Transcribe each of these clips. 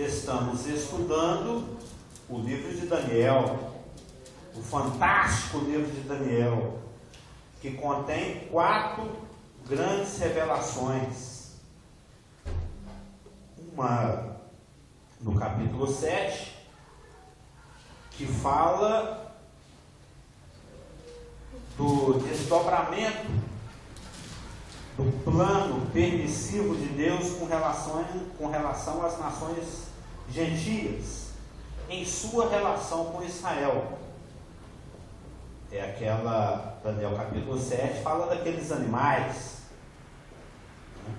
estamos estudando o livro de Daniel, o fantástico livro de Daniel, que contém 4 grandes revelações. Uma no capítulo 7, que fala do desdobramento do plano permissivo de Deus com relação às nações gentias, em sua relação com Israel. É aquela, Daniel capítulo 7, fala daqueles animais, né?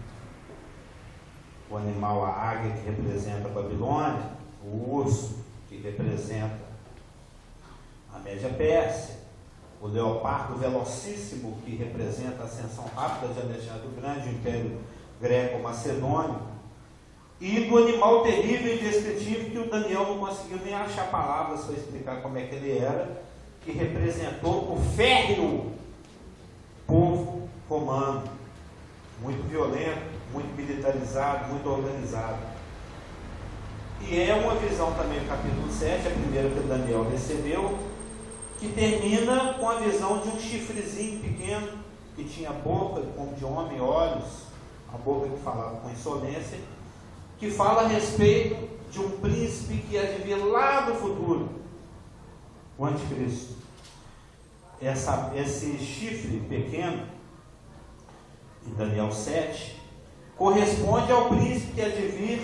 O animal, a águia, que representa a Babilônia, o urso, que representa a Média Pérsia, o leopardo velocíssimo, que representa a ascensão rápida de Alexandre o Grande, o Império Greco-Macedônio, e do animal terrível e indescritível, que o Daniel não conseguiu nem achar palavras para explicar como é que ele era, que representou o férreo povo romano, muito violento, muito militarizado, muito organizado. E é uma visão também do capítulo 7, a primeira que Daniel recebeu, que termina com a visão de um chifrezinho pequeno, que tinha boca como de homem, olhos, a boca que falava com insolência, que fala a respeito de um príncipe que há de vir lá do futuro, o anticristo. Esse chifre pequeno, em Daniel 7, corresponde ao príncipe que há de vir,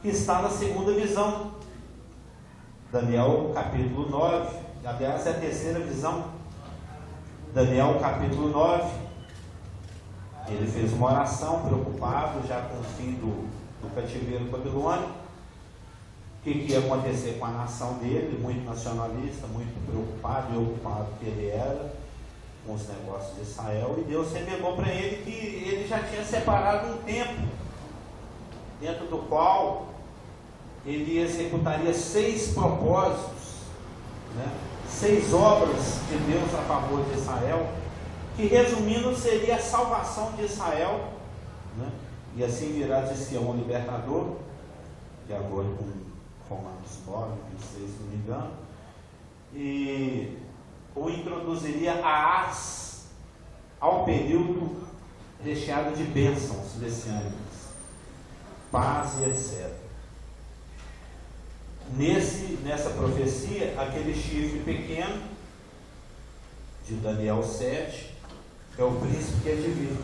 que está na segunda visão. Daniel capítulo 9, aliás, é a terceira visão. Daniel capítulo 9, ele fez uma oração preocupado já com o fim do cativeiro babilônico, o que ia acontecer com a nação dele, muito nacionalista, muito preocupado e ocupado que ele era com os negócios de Israel, e Deus revelou para ele que ele já tinha separado um tempo, dentro do qual ele executaria 6 propósitos, né? 6 obras de Deus a favor de Israel, que resumindo seria a salvação de Israel, né? E assim virá de Sião o libertador, de acordo com Romanos 9, 26, se não me engano, e o introduziria ao período recheado de bênçãos messiânicas, paz e etc. Nessa profecia, aquele chifre pequeno de Daniel 7 é o príncipe que é de vir,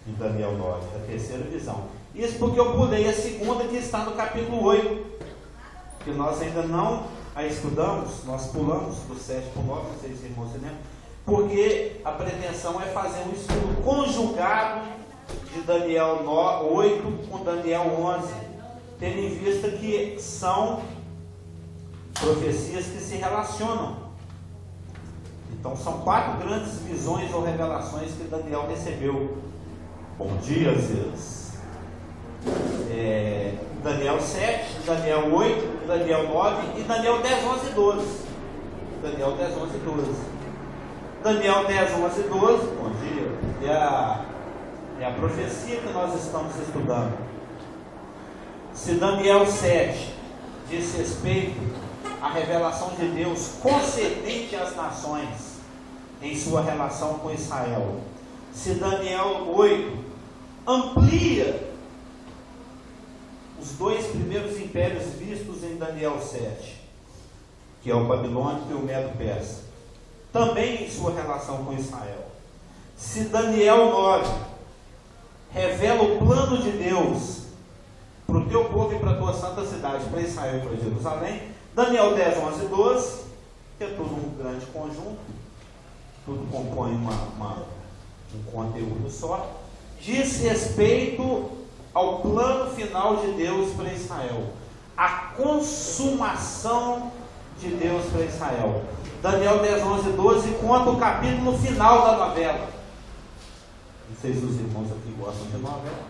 em Daniel 9, a terceira visão. Isso porque eu pulei a segunda, que está no capítulo 8, que nós ainda não a estudamos, nós pulamos do 7 para o 9, não sei se irmãos se lembram, porque a pretensão é fazer um estudo conjugado de Daniel 8 com Daniel 11, tendo em vista que são profecias que se relacionam. Então são 4 grandes visões ou revelações que Daniel recebeu. Bom dia, Zeus. Daniel 7, Daniel 8, Daniel 9 e Daniel 10, 11 e 12. Daniel 10, 11 e 12. Daniel 10, 11 e 12, bom dia, é a profecia que nós estamos estudando. Se Daniel 7 diz respeito à revelação de Deus concedente às nações em sua relação com Israel, se Daniel 8 amplia os 2 primeiros impérios vistos em Daniel 7, que é o babilônico e o medo-persa, também em sua relação com Israel, se Daniel 9 revela o plano de Deus para o teu povo e para a tua santa cidade, para Israel e para Jerusalém, Daniel 10, 11 e 12, que é tudo um grande conjunto, tudo compõe um conteúdo só, diz respeito ao plano final de Deus para Israel, a consumação de Deus para Israel. Daniel 10, 11 e 12 conta o capítulo final da novela. Não sei se os irmãos aqui gostam de novela,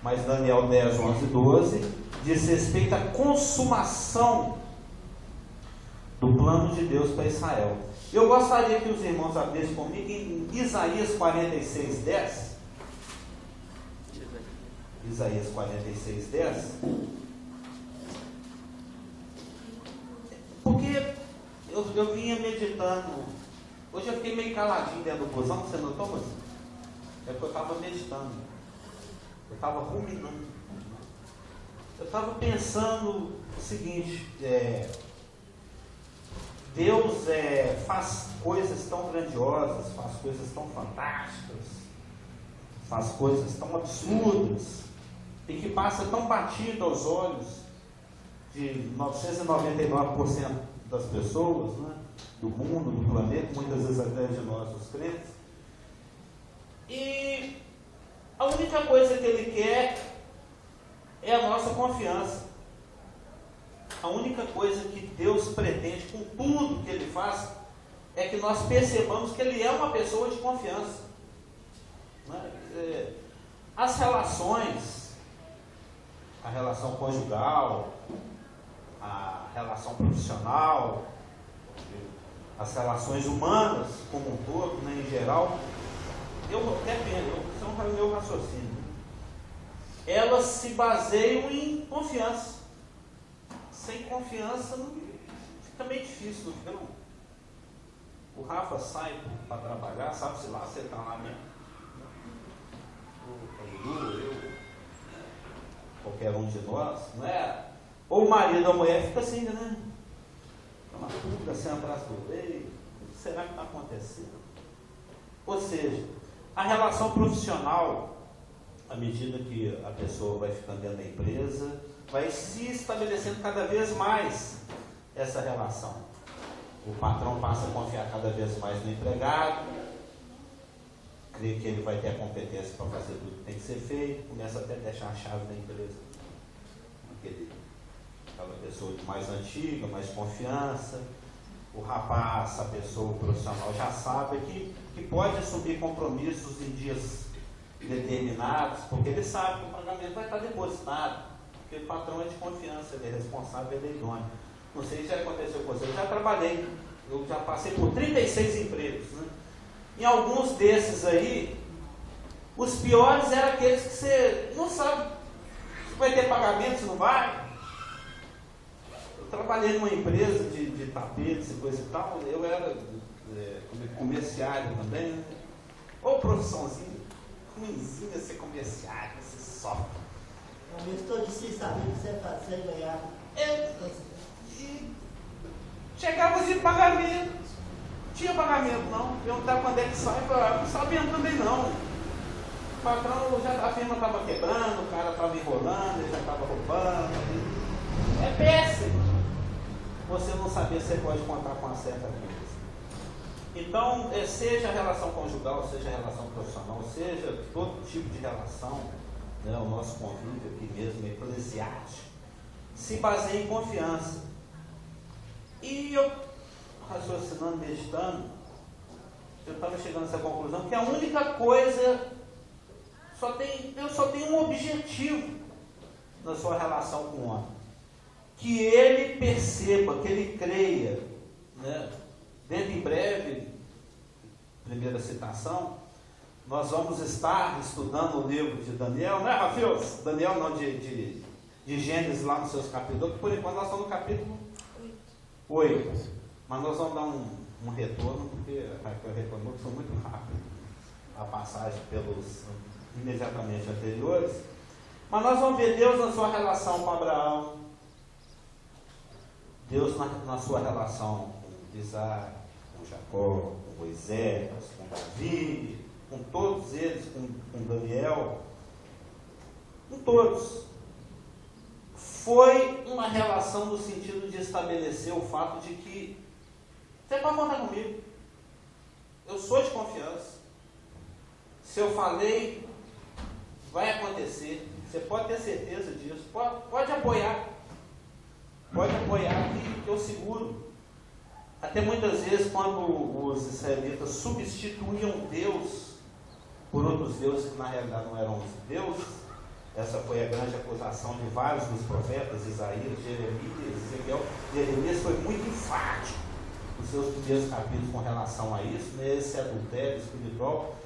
mas Daniel 10, 11 e 12 diz respeito à consumação do plano de Deus para Israel. Eu gostaria que os irmãos abrissem comigo em Isaías 46, 10. Isaías 46, 10. eu vinha meditando. Hoje eu fiquei meio caladinho dentro do busão, você notou, mas é porque eu estava meditando. Eu estava ruminando. Eu estava pensando o seguinte, Deus faz coisas tão grandiosas, faz coisas tão fantásticas, faz coisas tão absurdas, e que passa tão batido aos olhos de 999% das pessoas, né, do mundo, do planeta, muitas vezes até de nós, os crentes. E a única coisa que Ele quer é a nossa confiança. A única coisa que Deus pretende com tudo que Ele faz é que nós percebamos que Ele é uma pessoa de confiança. Né? As relações, a relação conjugal, a relação profissional, as relações humanas como um todo, né, em geral, isso é o meu raciocínio. Elas se baseiam em confiança. Sem confiança fica meio difícil, não fica não. O Rafa sai para trabalhar, sabe-se lá se ele está lá mesmo. O Edu, eu, qualquer um de nós, não é? Ou o marido ou a mulher fica assim, né? Fica uma dúvida assim atrás do outro. O que será que está acontecendo? Ou seja, a relação profissional, à medida que a pessoa vai ficando dentro da empresa, vai se estabelecendo cada vez mais essa relação. O patrão passa a confiar cada vez mais no empregado, crê que ele vai ter a competência para fazer tudo que tem que ser feito, começa até a deixar a chave da empresa. Aquela pessoa mais antiga, mais confiança. O rapaz, a pessoa profissional já sabe que pode assumir compromissos em dias determinados, porque ele sabe que o pagamento vai estar depositado, porque o patrão é de confiança, ele é responsável, ele é idôneo. Não sei se já aconteceu com você, eu já trabalhei, eu já passei por 36 empregos, né? Em alguns desses aí, os piores eram aqueles que você não sabe se vai ter pagamento, se não vai. Eu trabalhei numa empresa de tapetes e coisa e tal, eu era comerciário também, né? Ou profissãozinha, ruimzinha ser comerciário, ser só. Eu estou de si sabendo que você fazer ganhar. E chegava de pagamento, não tinha pagamento não, perguntava quando é que sai, não sabia também não. O patrão, a firma estava quebrando, o cara estava enrolando, ele já estava roubando. É péssimo você não saber se você pode contar com uma certa coisa. Então, seja a relação conjugal, seja a relação profissional, seja todo tipo de relação, né, o nosso convívio aqui mesmo, eclesiástico, se baseia em confiança. E eu, raciocinando, meditando, eu estava chegando a essa conclusão, que a única coisa, Deus só tem um objetivo na sua relação com o homem. Que ele perceba, que ele creia, né? Dentro em breve, primeira citação, nós vamos estar estudando o livro de Daniel, né, Rafios? Daniel não, de Gênesis lá nos seus capítulos, por enquanto nós estamos no capítulo 8, mas nós vamos dar um retorno, porque a Raquel reclamou que foi muito rápido a passagem pelos imediatamente anteriores, mas nós vamos ver Deus na sua relação com Abraão, Deus na sua relação com Isaac, com Jacó, com Moisés, com Davi, com todos eles, com Daniel, com todos. Foi uma relação no sentido de estabelecer o fato de que você pode contar comigo, eu sou de confiança, se eu falei, vai acontecer, você pode ter certeza disso, pode apoiar que eu seguro. Até muitas vezes, quando os israelitas substituíam Deus por outros deuses que na realidade não eram os deuses, essa foi a grande acusação de vários dos profetas, Isaías, Jeremias, Ezequiel. Jeremias foi muito enfático nos seus primeiros capítulos com relação a isso, né, esse adultério espiritual,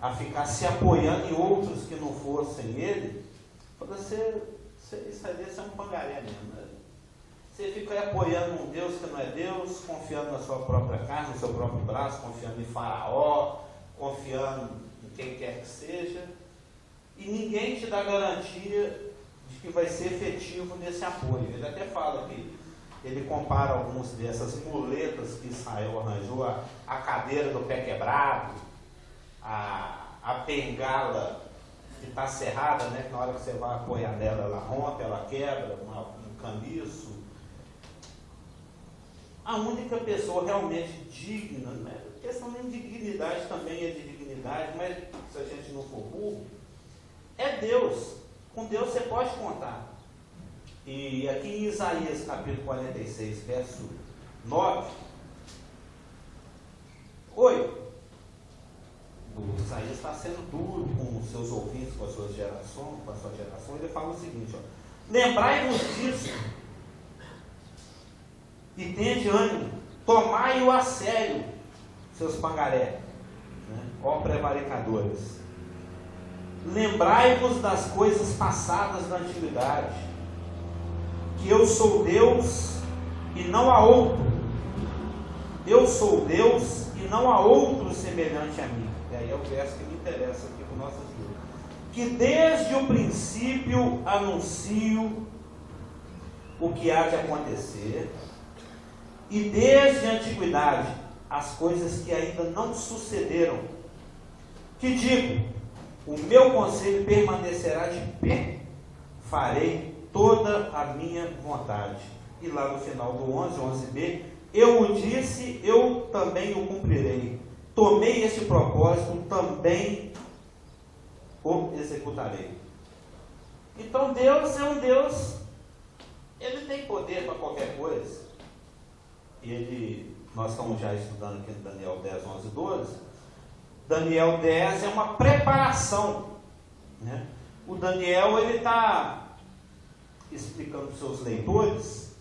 a ficar se apoiando em outros que não fossem ele. Quando você israelita, é um pangaré mesmo, né? Você fica apoiando um Deus que não é Deus, confiando na sua própria carne, no seu próprio braço, confiando em Faraó, confiando em quem quer que seja, e ninguém te dá garantia de que vai ser efetivo nesse apoio. Ele até fala que ele compara algumas dessas muletas que Israel arranjou, a cadeira do pé quebrado, a bengala que está serrada, né, que na hora que você vai apoiar nela, ela rompe, ela quebra, um caniço. A única pessoa realmente digna, né? A questão nem de dignidade também é de dignidade, mas se a gente não for burro, é Deus. Com Deus você pode contar. E aqui em Isaías capítulo 46, verso 9, 8, o Isaías está sendo duro com os seus ouvintes, com a sua geração, ele fala o seguinte, ó: lembrai-vos disso e tende ânimo, tomai-o a sério, seus pangaré, né? Ó prevaricadores. Lembrai-vos das coisas passadas da antiguidade, que eu sou Deus e não há outro. Eu sou Deus e não há outro semelhante a mim. E aí é o verso que me interessa aqui para nossas vidas. Que desde o princípio anuncio o que há de acontecer, e desde a antiguidade as coisas que ainda não sucederam. Que digo, o meu conselho permanecerá de pé, farei toda a minha vontade. E lá no final do 11b, eu o disse, eu também o cumprirei. Tomei esse propósito, também o executarei. Então Deus é um Deus, Ele tem poder para qualquer coisa. Nós estamos já estudando aqui no Daniel 10, 11, 12. Daniel 10 é uma preparação, né? O Daniel ele está explicando para os seus leitores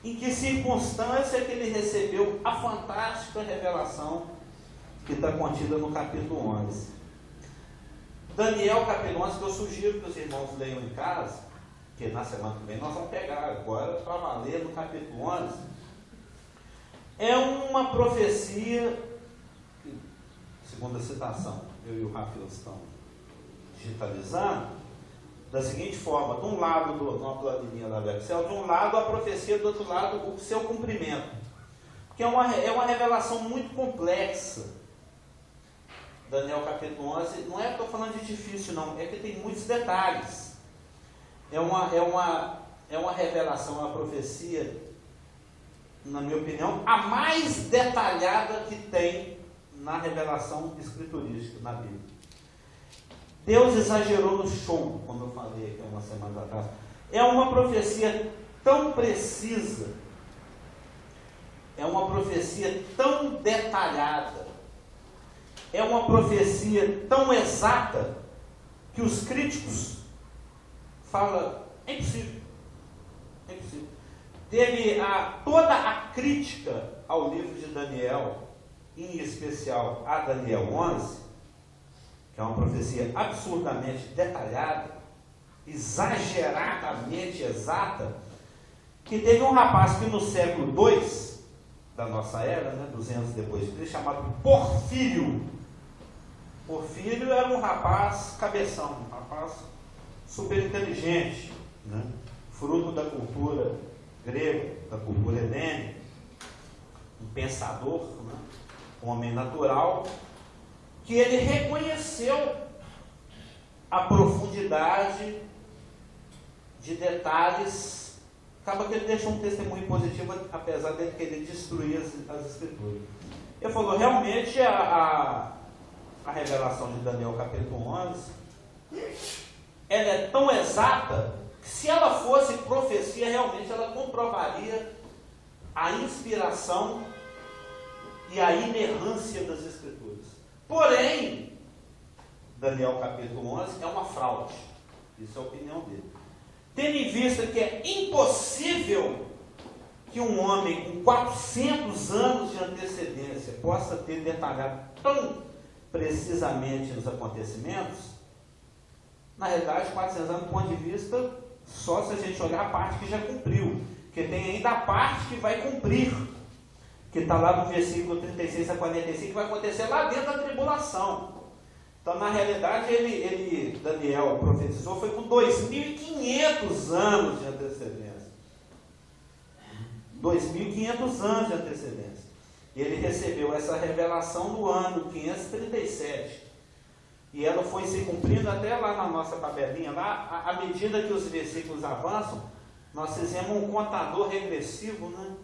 em que circunstância que ele recebeu a fantástica revelação que está contida no capítulo 11. Daniel capítulo 11, que eu sugiro que os irmãos leiam em casa, que na semana que vem nós vamos pegar agora para valer no capítulo 11. É uma profecia, segundo a citação, eu e o Rafael estamos digitalizando, da seguinte forma: de um lado, numa planilha lá do Excel, de um lado a profecia, do outro lado o seu cumprimento, que é uma revelação muito complexa. Daniel capítulo 11, não é que estou falando de difícil não, é que tem muitos detalhes. É uma revelação, uma profecia, na minha opinião, a mais detalhada que tem na revelação escriturística na Bíblia. Deus exagerou no show, como eu falei aqui umas semanas atrás. É uma profecia tão precisa, é uma profecia tão detalhada, é uma profecia tão exata, que os críticos falam, é impossível, é impossível. Teve toda a crítica ao livro de Daniel, em especial a Daniel 11, que é uma profecia absurdamente detalhada, exageradamente exata, que teve um rapaz que no século II da nossa era, 200 depois de Cristo, chamado Porfírio. Porfírio era um rapaz cabeção, um rapaz super inteligente, fruto da cultura grega, da cultura helênica, um pensador, um homem natural, que ele reconheceu a profundidade de detalhes. Acaba que ele deixou um testemunho positivo, apesar de querer destruir as escrituras. Ele falou, realmente a revelação de Daniel capítulo 11, ela é tão exata, que se ela fosse profecia, realmente ela comprovaria a inspiração e a inerrância das escrituras. Porém, Daniel capítulo 11 é uma fraude. Isso é a opinião dele. Tendo em vista que é impossível que um homem com 400 anos de antecedência possa ter detalhado tão precisamente os acontecimentos, na realidade, 400 anos do ponto de vista, só se a gente olhar a parte que já cumpriu, Porque tem ainda a parte que vai cumprir, que está lá no versículo 36 a 45, que vai acontecer lá dentro da tribulação. Então, na realidade, Daniel profetizou, foi com 2.500 anos de antecedência. 2.500 anos de antecedência. Ele recebeu essa revelação no ano 537. E ela foi se cumprindo até lá na nossa tabelinha. Lá, à medida que os versículos avançam, nós fizemos um contador regressivo, né?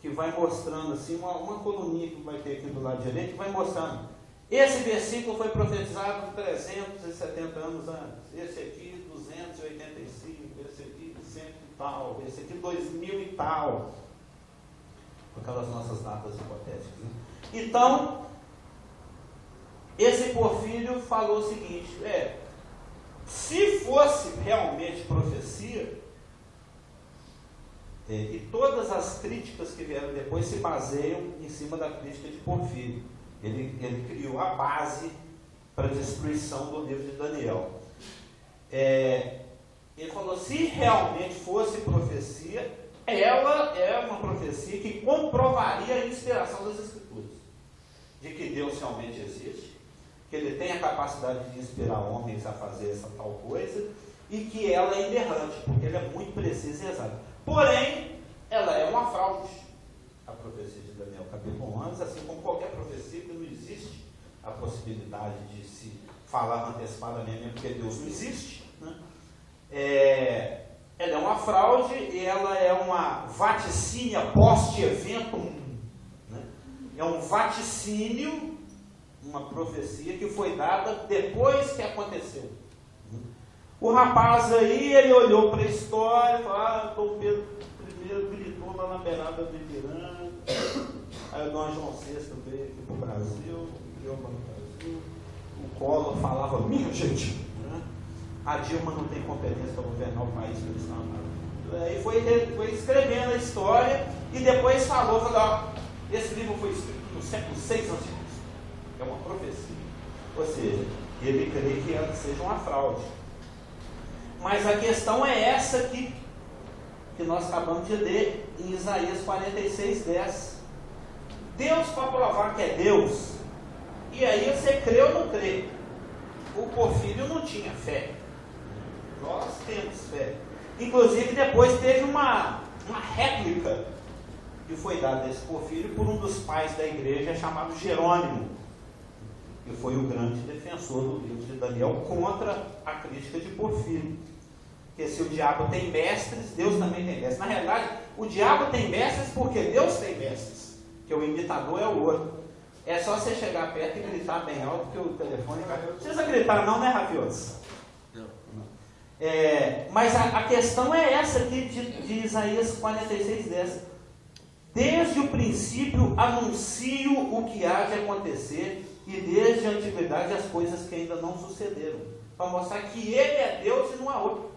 Que vai mostrando assim, uma coluninha que vai ter aqui do lado direito, que vai mostrando. Esse versículo foi profetizado 370 anos antes. Esse aqui 285, esse aqui 100 e tal, esse aqui 2000 e tal. Aquelas nossas datas hipotéticas. Né? Então, esse Porfírio falou o seguinte: se fosse realmente profecia, e todas as críticas que vieram depois se baseiam em cima da crítica de Porfírio. Ele criou a base para a destruição do livro de Daniel. Ele falou: se realmente fosse profecia, ela é uma profecia que comprovaria a inspiração das Escrituras, de que Deus realmente existe, que Ele tem a capacidade de inspirar homens a fazer essa tal coisa, e que ela é inerrante, porque ela é muito precisa e exata. Porém, ela é uma fraude. A profecia de Daniel, capítulo 11, assim como qualquer profecia, que não existe a possibilidade de se falar antecipadamente, mesmo porque Deus não existe, né? Ela é uma fraude, e ela é uma vaticínia post-eventum, né? É um vaticínio, uma profecia que foi dada depois que aconteceu. O rapaz aí, ele olhou para a história e falou: Dom Pedro I gritou lá na beirada do Ipiranga, aí o Dom João VI veio aqui para o Brasil, criou para o Brasil, o Collor falava: minha gente, né? A Dilma não tem competência para governar o país, que eles não. Aí foi escrevendo a história, e depois falou: esse livro foi escrito no século VI a.C. É uma profecia. Ou seja, ele crê que ela seja uma fraude. Mas a questão é essa aqui, que nós acabamos de ler em Isaías 46:10. Deus, para provar que é Deus, e aí você crê ou não crê. O Porfírio não tinha fé. Nós temos fé. Inclusive, depois teve uma réplica que foi dada a esse Porfírio por um dos pais da igreja, chamado Jerônimo, que foi o grande defensor do livro de Daniel contra a crítica de Porfírio. Porque se o diabo tem mestres, Deus também tem mestres. Na realidade, o diabo tem mestres porque Deus tem mestres, que o imitador é o outro. É só você chegar perto e gritar bem alto, que o telefone cai. Não precisa gritar não, né, Rafios? Não. Mas a questão é essa aqui de Isaías 46:10. Desde o princípio anuncio o que há de acontecer, e desde a antiguidade as coisas que ainda não sucederam, para mostrar que Ele é Deus e não há outro.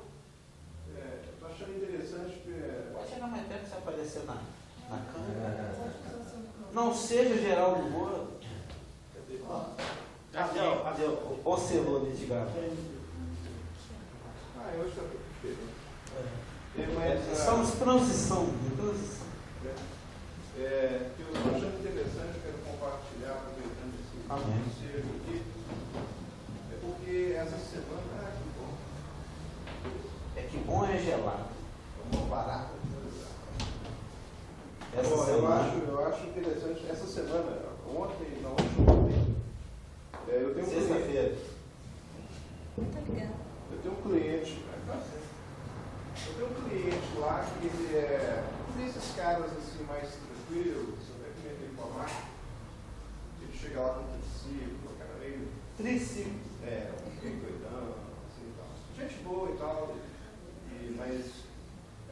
Estou achando interessante que... Pode chegar mais perto, se aparecer na câmera. Não seja Geraldo Moura. Cadê o selo ali de gato? Eu estou diferente. Estamos em transição. Que eu estou achando interessante, quero compartilhar, aproveitando esse conselho aqui, porque essa semana, que bom é gelado, é uma barata. Eu acho interessante, essa semana, ontem, eu tenho sexta-feira. Eu tenho um cliente lá que ele é desses caras assim mais tranquilos, até que nem ele com a máquina. Ele chega lá com um triciclo, o cara meio. Triciclo? Meio doidão, assim e tal. Gente boa e tal, mas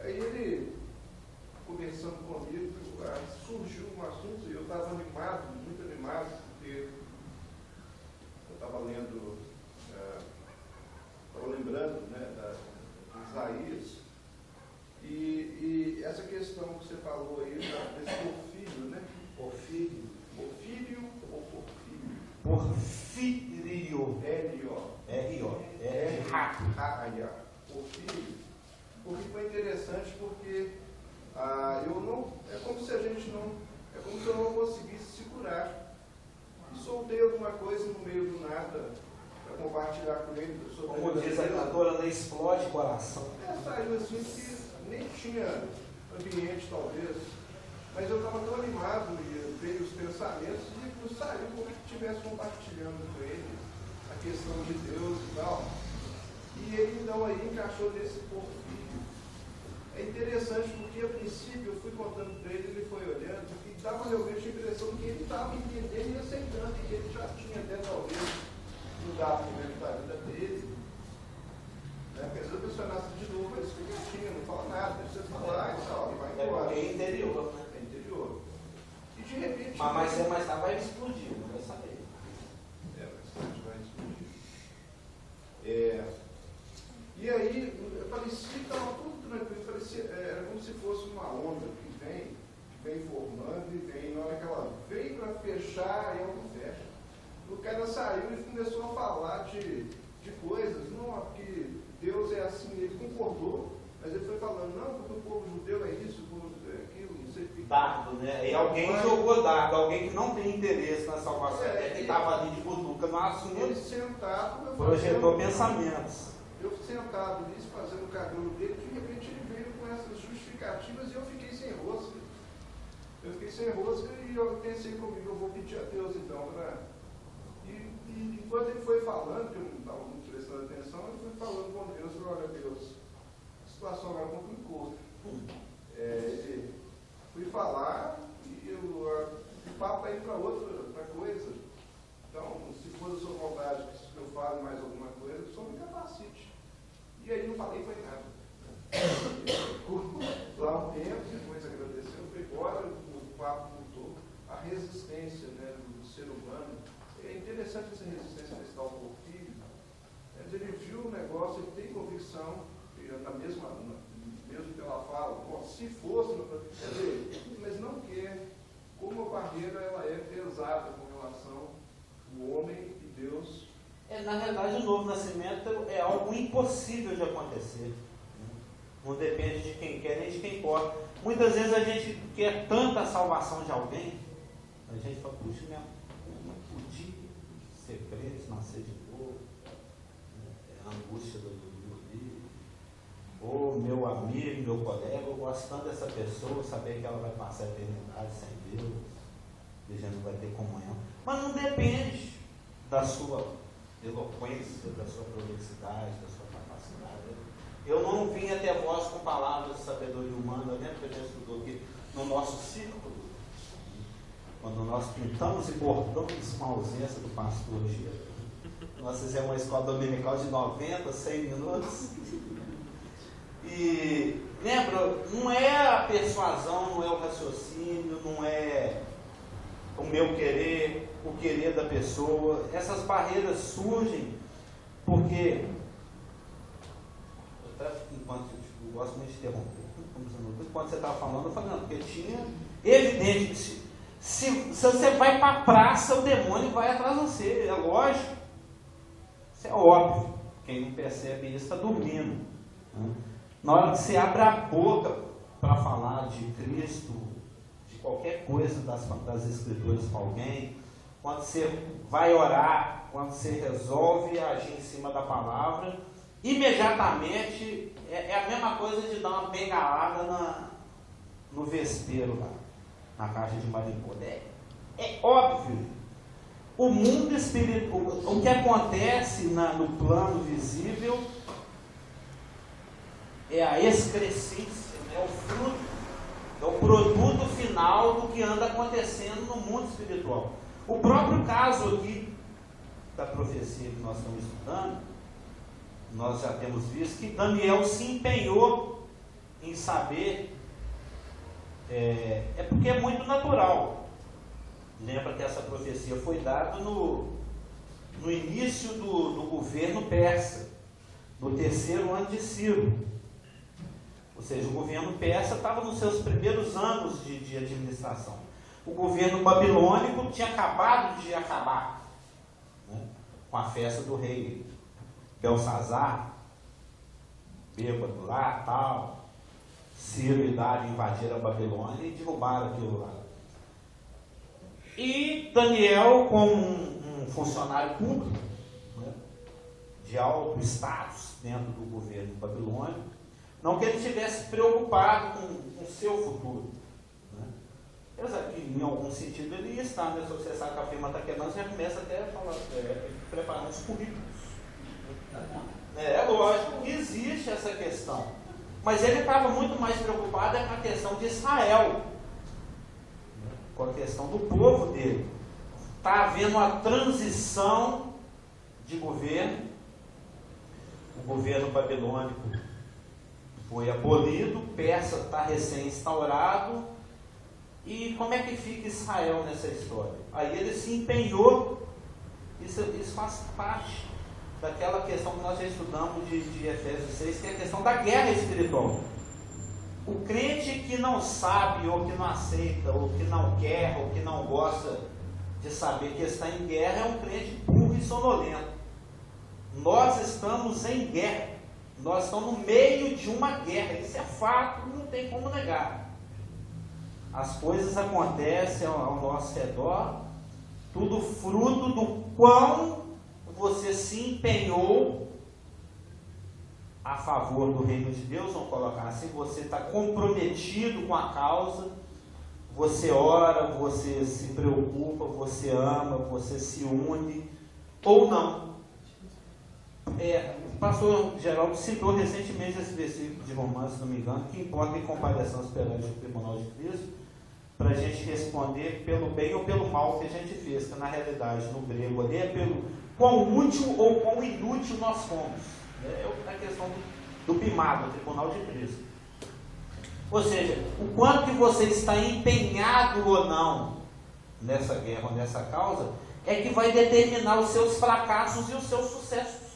aí ele, conversando comigo, surgiu um assunto e eu estava animado, muito animado, porque eu estava lendo, estava lembrando, né, de Isaías. E essa questão que você falou aí, desse Porfírio, né? Porfírio ou Porfírio? Porfírio. Porfírio. Porque foi interessante porque eu não, é como se eu não conseguisse segurar. E soltei alguma coisa no meio do nada para compartilhar com ele. Como diz a cantora, não explode o coração. Saiu assim que nem tinha ambiente talvez, mas eu estava tão animado e veio os pensamentos e saiu como se estivesse compartilhando com ele a questão de Deus e tal. E ele então aí encaixou nesse porfírio. É interessante porque a princípio eu fui contando para ele, ele foi olhando e dava realmente a impressão que ele estava entendendo e aceitando, que ele já tinha até talvez mudado o momento da vida dele. Porque às vezes a pessoa nasce de novo, mas fica quietinha, não fala nada, deixa você falar e tal, e vai embora. Porque é interior, né? É interior. E de repente. Mas mais tarde vai explodir, não vai saber. Mais tarde vai explodir. E aí, parecia que estava tudo tranquilo, era como se fosse uma onda que vem formando e vem, na hora que ela vem para fechar, ela não fecha. O cara saiu e começou a falar de coisas, não, porque Deus é assim, ele concordou, mas ele foi falando, não, porque o povo judeu é isso, o povo judeu é aquilo, não sei o que. Dardo, né? E alguém jogou dardo, alguém que não tem interesse na salvação, que estava ali de butuca no assunto, ele sentado, projetou pensamentos. Eu sentado nisso, fazendo o cabelo dele, de repente ele veio com essas justificativas e eu fiquei sem rosca. E eu pensei comigo, eu vou pedir a Deus então para... E enquanto ele foi falando, que eu não estava muito prestando atenção, ele foi falando com Deus, eu falei, olha Deus, a situação agora complicou. Fui falar e o papo vai ir para outra coisa. Então, se for da sua vontade que eu fale mais alguma coisa, só me capacite. E aí não falei, foi nada. Lá um tempo, depois agradeceu, foi embora, o papo voltou. A resistência, né, do ser humano. É interessante essa resistência desse tal porfírio. Ele viu o negócio, ele tem convicção, mesmo que ela fala, bom, se fosse, quer dizer, mas não quer, como a barreira ela é pesada com relação ao homem e Deus. Na realidade, o novo nascimento é algo impossível de acontecer. Não depende de quem quer nem de quem pode. Muitas vezes a gente quer tanta salvação de alguém, a gente fala, puxa, não podia ser preso, nascer de novo, a angústia do livro. Ou meu amigo, meu colega, eu gosto tanto dessa pessoa, saber que ela vai passar a eternidade sem Deus, que a gente não vai ter comunhão. Mas não depende da sua eloquência, da sua prolixicidade, da sua capacidade. Eu não vim até vós com palavras de sabedoria humana, lembra que a gente estudou aqui no nosso círculo? Quando nós pintamos e bordamos com a ausência do pastor Giro. Nós fizemos uma escola dominical de 90, 100 minutos. E lembra, não é a persuasão, não é o raciocínio, não é o meu querer, o querer da pessoa. Essas barreiras surgem porque, enquanto eu gosto muito de interromper, enquanto você estava falando, eu falei, não, porque tinha, evidente, se você vai para a praça, o demônio vai atrás de você, é lógico, isso é óbvio, quem não percebe isso está dormindo, né? Na hora que você abre a boca para falar de Cristo, de qualquer coisa das Escrituras para alguém, quando você vai orar, quando você resolve agir em cima da palavra, imediatamente é a mesma coisa de dar uma bengalada no vespeiro lá, na caixa de mariposa. É óbvio. O mundo espiritual, o que acontece no plano visível é a excrescência, é o fruto, é o produto final do que anda acontecendo no mundo espiritual. O próprio caso aqui da profecia que nós estamos estudando, nós já temos visto que Daniel se empenhou em saber, porque é muito natural. Lembra que essa profecia foi dada no início do governo persa, no 3º ano de Ciro. Ou seja, o governo persa estava nos seus primeiros anos de administração. O governo babilônico tinha acabado de acabar, né, com a festa do rei Belsazar, bêbado lá, tal, Ciro e Dário invadiram a Babilônia e derrubaram aquilo lá. E Daniel, como um funcionário público, né, de alto status dentro do governo babilônico, não que ele estivesse preocupado com o seu futuro. Né? Apesar que, em algum sentido, ele ia estar, né? Se você sabe que a firma está quebrando, você começa até a falar, preparar uns currículos. É lógico que existe essa questão. Mas ele estava muito mais preocupado com a questão de Israel, com a questão do povo dele. Está havendo uma transição de governo. O governo babilônico foi abolido, Persa está recém-instaurado. E como é que fica Israel nessa história? Aí ele se empenhou, isso faz parte daquela questão que nós já estudamos de Efésios 6, que é a questão da guerra espiritual. O crente que não sabe, ou que não aceita, ou que não quer, ou que não gosta de saber que está em guerra, é um crente burro e sonolento. Nós estamos em guerra, nós estamos no meio de uma guerra, isso é fato, não tem como negar. As coisas acontecem ao nosso redor, tudo fruto do quão você se empenhou a favor do reino de Deus, vamos colocar assim, você está comprometido com a causa, você ora, você se preocupa, você ama, você se une, ou não. O pastor Geraldo citou recentemente esse versículo de Romanos, se não me engano, que importa em comparação perante o tribunal de Cristo, para a gente responder pelo bem ou pelo mal que a gente fez, que na realidade no grego ali é pelo quão útil ou quão inútil nós fomos. É a questão do primado, do tribunal de Cristo. Ou seja, o quanto que você está empenhado ou não nessa guerra ou nessa causa, é que vai determinar os seus fracassos e os seus sucessos.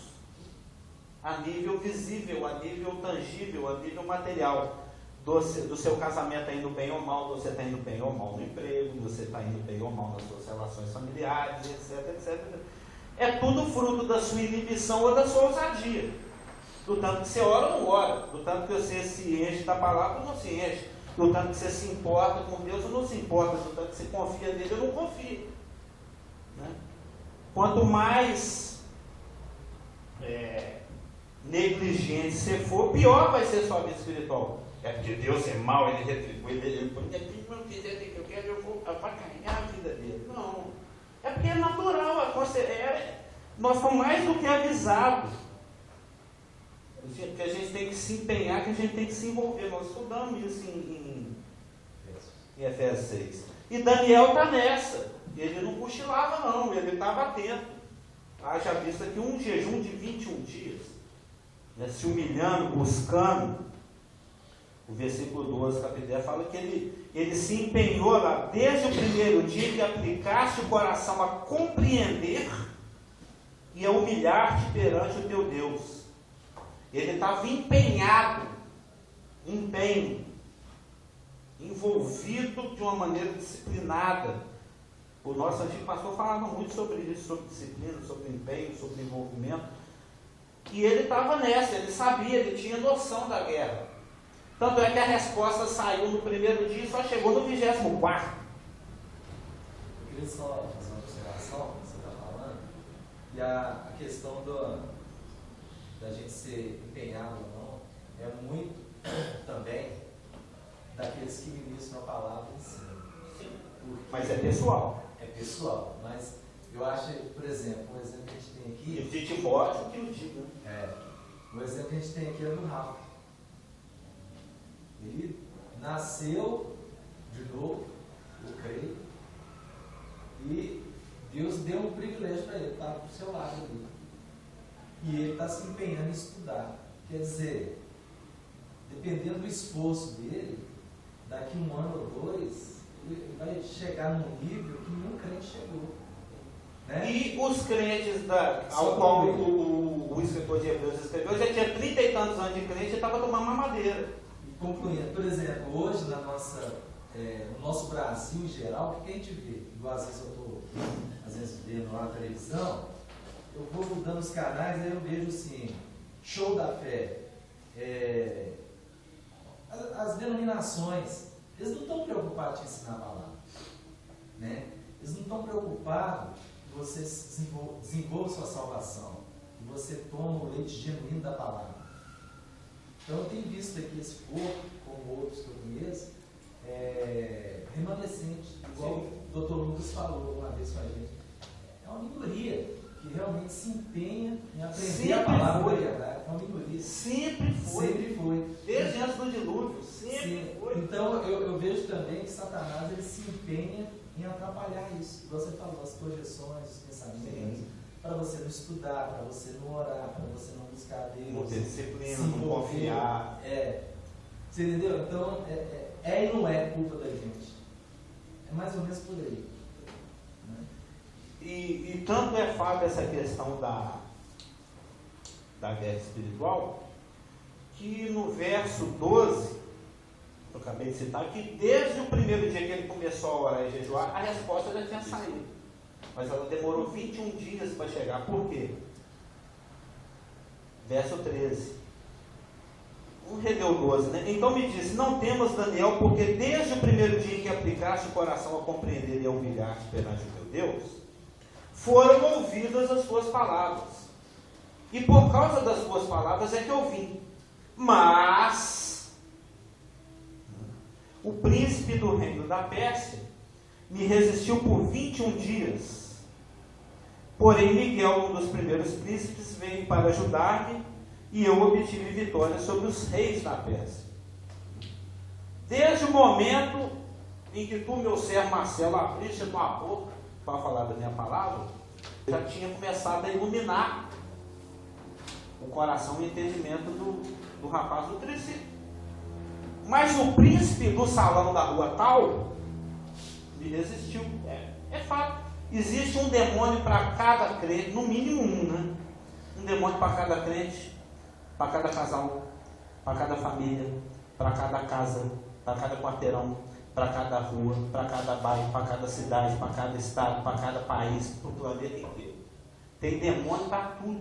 A nível visível, a nível tangível, a nível material. Do seu casamento está indo bem ou mal, você está indo bem ou mal no emprego, você está indo bem ou mal nas suas relações familiares, etc, etc. É tudo fruto da sua inibição ou da sua ousadia. Do tanto que você ora ou não ora, do tanto que você se enche da palavra ou não se enche, do tanto que você se importa com Deus ou não se importa, do tanto que você confia nele ou não confia. Né? Quanto mais negligente você for, pior vai ser sua vida espiritual. É porque Deus é mau, ele retribui, ele põe aqui, não fizer o que eu quero, eu vou apacanhar a vida dele. Não. É porque é natural, nós somos mais do que avisados. Que a gente tem que se empenhar, que a gente tem que se envolver. Nós estudamos isso em Efésios 6. E Daniel está nessa. Ele não cochilava não, ele estava atento. Haja vista que um jejum de 21 dias, né, se humilhando, buscando. O versículo 12, capítulo 10, fala que ele se empenhou lá, desde o primeiro dia que aplicaste o coração a compreender e a humilhar-te perante o teu Deus. Ele estava empenhado, envolvido de uma maneira disciplinada. O nosso antigo pastor falava muito sobre isso, sobre disciplina, sobre empenho, sobre envolvimento. E ele estava nessa, ele sabia, ele tinha noção da guerra. Tanto é que a resposta saiu no primeiro dia e só chegou no 24º. Eu queria só fazer uma observação que você está falando. E a questão da gente ser empenhado ou não é muito também daqueles que ministram a palavra em si. Mas é pessoal. É pessoal, mas eu acho, por exemplo, o exemplo que a gente tem aqui. E de voz, o que eu digo. O exemplo que a gente tem aqui é do Rafa. Ele nasceu de novo, eu creio, e Deus deu um privilégio para ele, estar do seu lado ali. E ele está se empenhando em estudar. Quer dizer, dependendo do esforço dele, daqui 1 ano ou 2, ele vai chegar num nível que nenhum crente chegou. Né? E os crentes ao qual o escritor de Hebreus escreveu, já tinha 30 e tantos anos de crente e estava tomando mamadeira. Concluindo, por exemplo, hoje no nosso Brasil em geral, o que a gente vê? Igual às vezes eu estou vendo lá na televisão, eu vou mudando os canais, aí eu vejo assim, show da fé, As denominações, eles não estão preocupados em ensinar a palavra, né? Eles não estão preocupados que você desenvolva sua salvação, que você toma o leite genuíno da palavra. Então eu tenho visto aqui esse corpo, como outros que eu conheço, remanescente, igual o Dr. Lucas falou uma vez com a gente. É uma minoria que realmente se empenha em aprender a palavra da verdade. É uma minoria. Sempre foi. Sempre foi. Desde antes do dilúvio, sempre foi. Então eu vejo também que Satanás ele se empenha em atrapalhar isso. Você falou, as projeções, os pensamentos, para você não estudar, para você não orar, para você não buscar a Deus. Não ter disciplina, não confiar. Você entendeu? Então, e não é culpa da gente. É mais ou menos por aí. Né? E tanto é fato essa questão da guerra espiritual, que no verso 12, eu acabei de citar, que desde o primeiro dia que ele começou a orar e jejuar, a resposta já tinha saído. Mas ela demorou 21 dias para chegar. Por quê? Verso 13. Vamos reler o 12, né? Então me disse, não temas, Daniel, porque desde o primeiro dia em que aplicaste o coração a compreender e a humilhar-te perante o teu Deus, foram ouvidas as tuas palavras. E por causa das tuas palavras é que eu vim. Mas o príncipe do reino da Pérsia me resistiu por 21 dias. Porém, Miguel, um dos primeiros príncipes, veio para ajudar-me, e eu obtive vitória sobre os reis da Pérsia. Desde o momento em que tu, meu servo Marcelo, abriste a tua boca para falar da minha palavra, eu já tinha começado a iluminar o coração e o entendimento do rapaz do princípio. Mas o príncipe do salão da rua tal me resistiu. É fato. Existe um demônio para cada crente, no mínimo um, né? Um demônio para cada crente, para cada casal, para cada família, para cada casa, para cada quarteirão, para cada rua, para cada bairro, para cada cidade, para cada estado, para cada país, para o planeta inteiro. Tem demônio para tudo.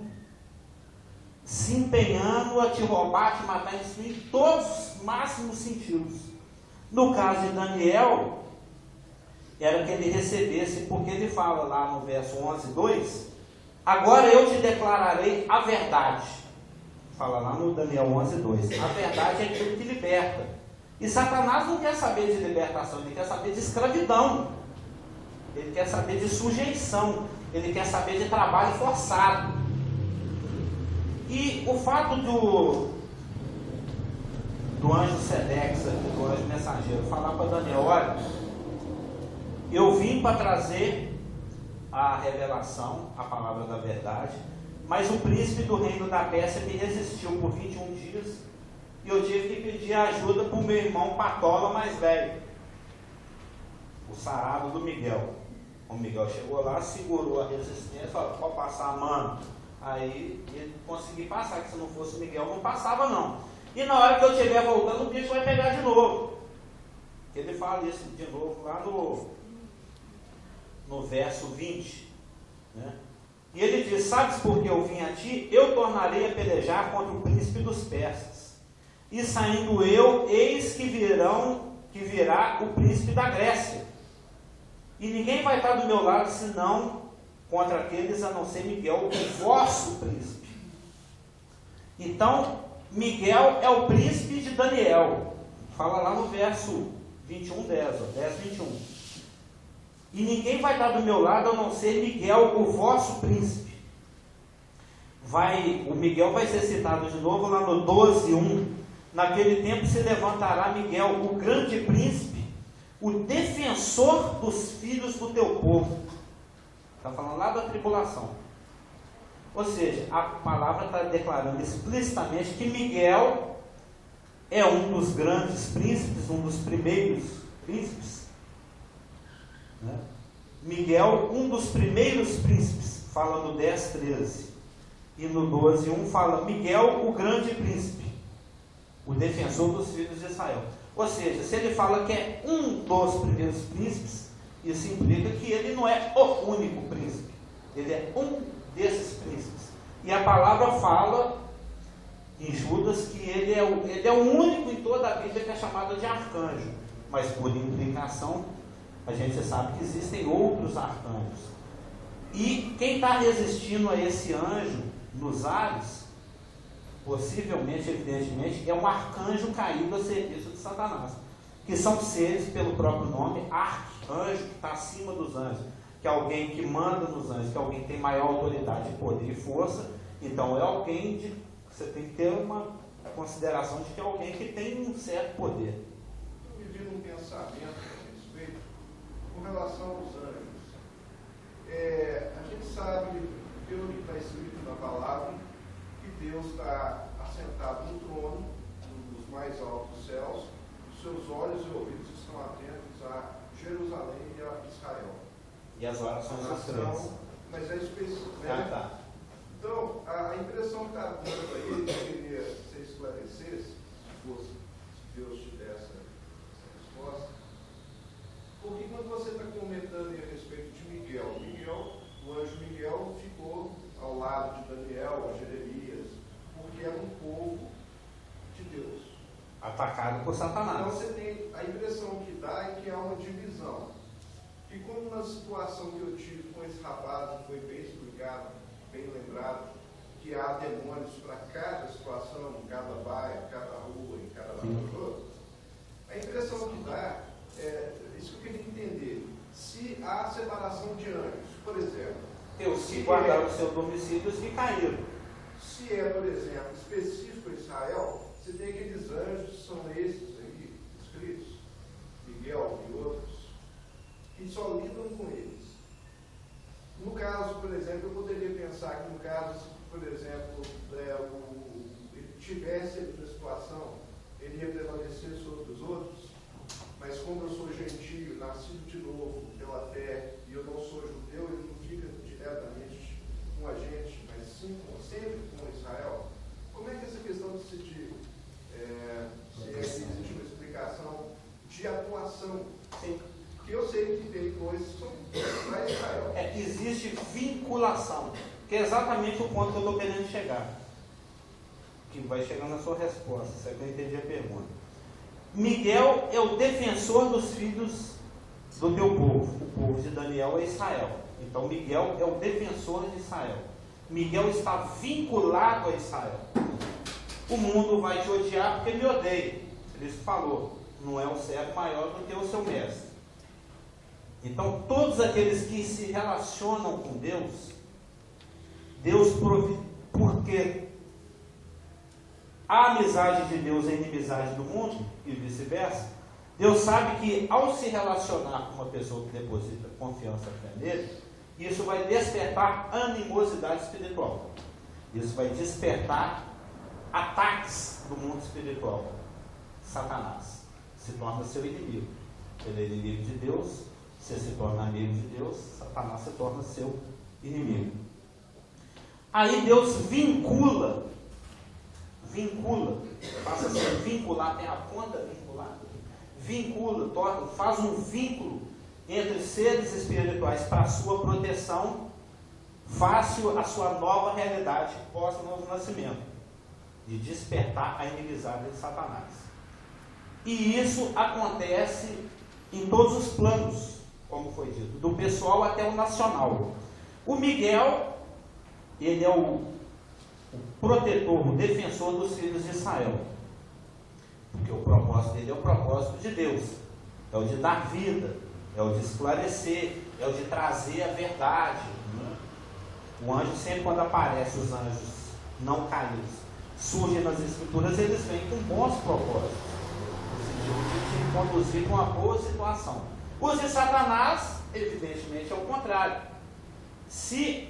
Se empenhando a te roubar, te matar, em todos os máximos sentidos. No caso de Daniel, era que ele recebesse, porque ele fala lá no verso 11, 2, agora eu te declararei a verdade. Fala lá no Daniel 11, 2. A verdade é aquilo que liberta. E Satanás não quer saber de libertação, ele quer saber de escravidão. Ele quer saber de sujeição. Ele quer saber de trabalho forçado. E o fato do anjo Sedex, do anjo mensageiro, falar para Daniel, olha, eu vim para trazer a revelação, a palavra da verdade, mas o príncipe do reino da Pérsia me resistiu por 21 dias, e eu tive que pedir ajuda para o meu irmão Patola mais velho, o sarado do Miguel. O Miguel chegou lá, segurou a resistência, falou, pode passar, mano. Aí ele conseguiu passar, que se não fosse o Miguel não passava não. E na hora que eu estiver voltando, o bicho vai pegar de novo. Ele fala isso de novo lá no verso 20, né? E ele diz, sabes por que eu vim a ti? Eu tornarei a pelejar contra o príncipe dos persas. E saindo eu, eis que virá o príncipe da Grécia. E ninguém vai estar do meu lado, senão contra aqueles, a não ser Miguel, o vosso príncipe. Então, Miguel é o príncipe de Daniel. Fala lá no verso 21, 10, 21. E ninguém vai estar do meu lado, a não ser Miguel, o vosso príncipe. O Miguel vai ser citado de novo lá no 12, 1. Naquele tempo se levantará Miguel, o grande príncipe, o defensor dos filhos do teu povo. Está falando lá da tribulação. Ou seja, a palavra está declarando explicitamente que Miguel é um dos grandes príncipes, um dos primeiros príncipes. Né? Miguel, um dos primeiros príncipes, fala no 10, 13. E no 12, 1 fala Miguel, o grande príncipe, o defensor dos filhos de Israel. Ou seja, se ele fala que é um dos primeiros príncipes, isso implica que ele não é o único príncipe. Ele é um desses príncipes. E a palavra fala em Judas que ele é o único em toda a Bíblia que é chamado de arcanjo, mas por implicação a gente sabe que existem outros arcanjos. E quem está resistindo a esse anjo nos ares, possivelmente, evidentemente, é um arcanjo caído a serviço de Satanás, que são seres, pelo próprio nome, arcanjo, que está acima dos anjos, que é alguém que manda nos anjos, que é alguém que tem maior autoridade, poder e força. Então é alguém de, você tem que ter uma consideração de que é alguém que tem um certo poder. Eu me vi num pensamento a respeito com relação aos anjos. A gente sabe, pelo que está escrito na palavra, que Deus está assentado no trono, nos mais altos céus, os seus olhos e ouvidos estão atentos a Jerusalém e a Israel. E as orações dos crentes. Mas é específico, né? Tá. Então, a impressão que está dando aí, que eu queria que você esclarecesse, se Deus te der essa resposta, porque quando você está comentando a respeito de Miguel, o anjo Miguel ficou ao lado de Daniel, a Jeremias, porque era um povo de Deus. Atacado por Satanás. Então você tem a impressão que dá é que há uma divisão. E como na situação que eu tive com esse rapaz, que foi bem explicado, bem lembrado, que há demônios para cada situação, em cada bairro, em cada rua, em cada rua, a impressão que dá isso que eu queria entender. Se há separação de anjos, por exemplo. Deus que guardaram os seus domicílios e caíram. Se por exemplo, específico a Israel, você tem aqueles anjos, são esses aí, escritos, Miguel e outros, que só lidam com eles. No caso, por exemplo, eu poderia pensar que no caso, se, por exemplo, ele tivesse na situação, ele ia prevalecer sobre os outros, mas como eu sou gentio, nascido de novo pela fé, e eu não sou judeu, ele não fica diretamente com a gente, mas sim sempre com Israel. Como é que essa questão de decidir, se existe uma explicação de atuação? Sim. Porque eu sei que tem coisas que são para Israel. Existe vinculação, que é exatamente o ponto que eu estou querendo chegar, que vai chegar na sua resposta, se é que eu entendi a pergunta. Miguel é o defensor dos filhos do teu povo. O povo de Daniel é Israel. Então Miguel é o defensor de Israel. Miguel está vinculado a Israel. O mundo vai te odiar porque me odeia. Cristo falou, não é um servo maior do que o seu mestre. Então todos aqueles que se relacionam com Deus porque a amizade de Deus é a inimizade do mundo e vice-versa. Deus sabe que ao se relacionar com uma pessoa que deposita confiança nele, isso vai despertar animosidade espiritual. Isso vai despertar ataques do mundo espiritual. Satanás se torna seu inimigo. Ele é inimigo de Deus, você se torna amigo de Deus, Satanás se torna seu inimigo. Aí Deus vincula, passa a ser vincular, tem a ponta vinculada, faz um vínculo entre seres espirituais para a sua proteção, fácil a sua nova realidade pós-novo nascimento, de despertar a inimizade de Satanás. E isso acontece em todos os planos, como foi dito, do pessoal até o nacional. O Miguel, ele é o protetor, o defensor dos filhos de Israel, porque o propósito dele é o propósito de Deus, é o de dar vida, é o de esclarecer, é o de trazer a verdade, né? O anjo sempre, quando aparece, os anjos não caídos surgem nas escrituras, eles vêm com bons propósitos, no sentido de te conduzir com uma boa situação. Os de Satanás, evidentemente, é o contrário. Se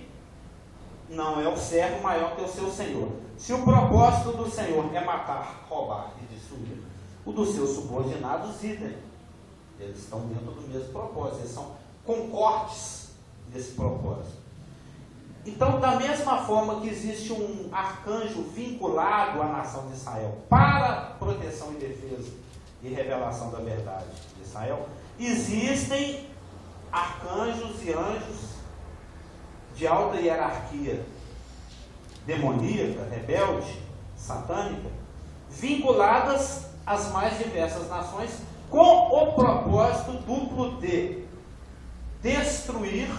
não é o servo maior que o seu Senhor. Se o propósito do Senhor é matar, roubar e destruir, o dos seus subordinados idem. Eles estão dentro do mesmo propósito, eles são concordes desse propósito. Então, da mesma forma que existe um arcanjo vinculado à nação de Israel para proteção e defesa e revelação da verdade de Israel, existem arcanjos e anjos de alta hierarquia demoníaca, rebelde, satânica, vinculadas às mais diversas nações, com o propósito duplo de destruir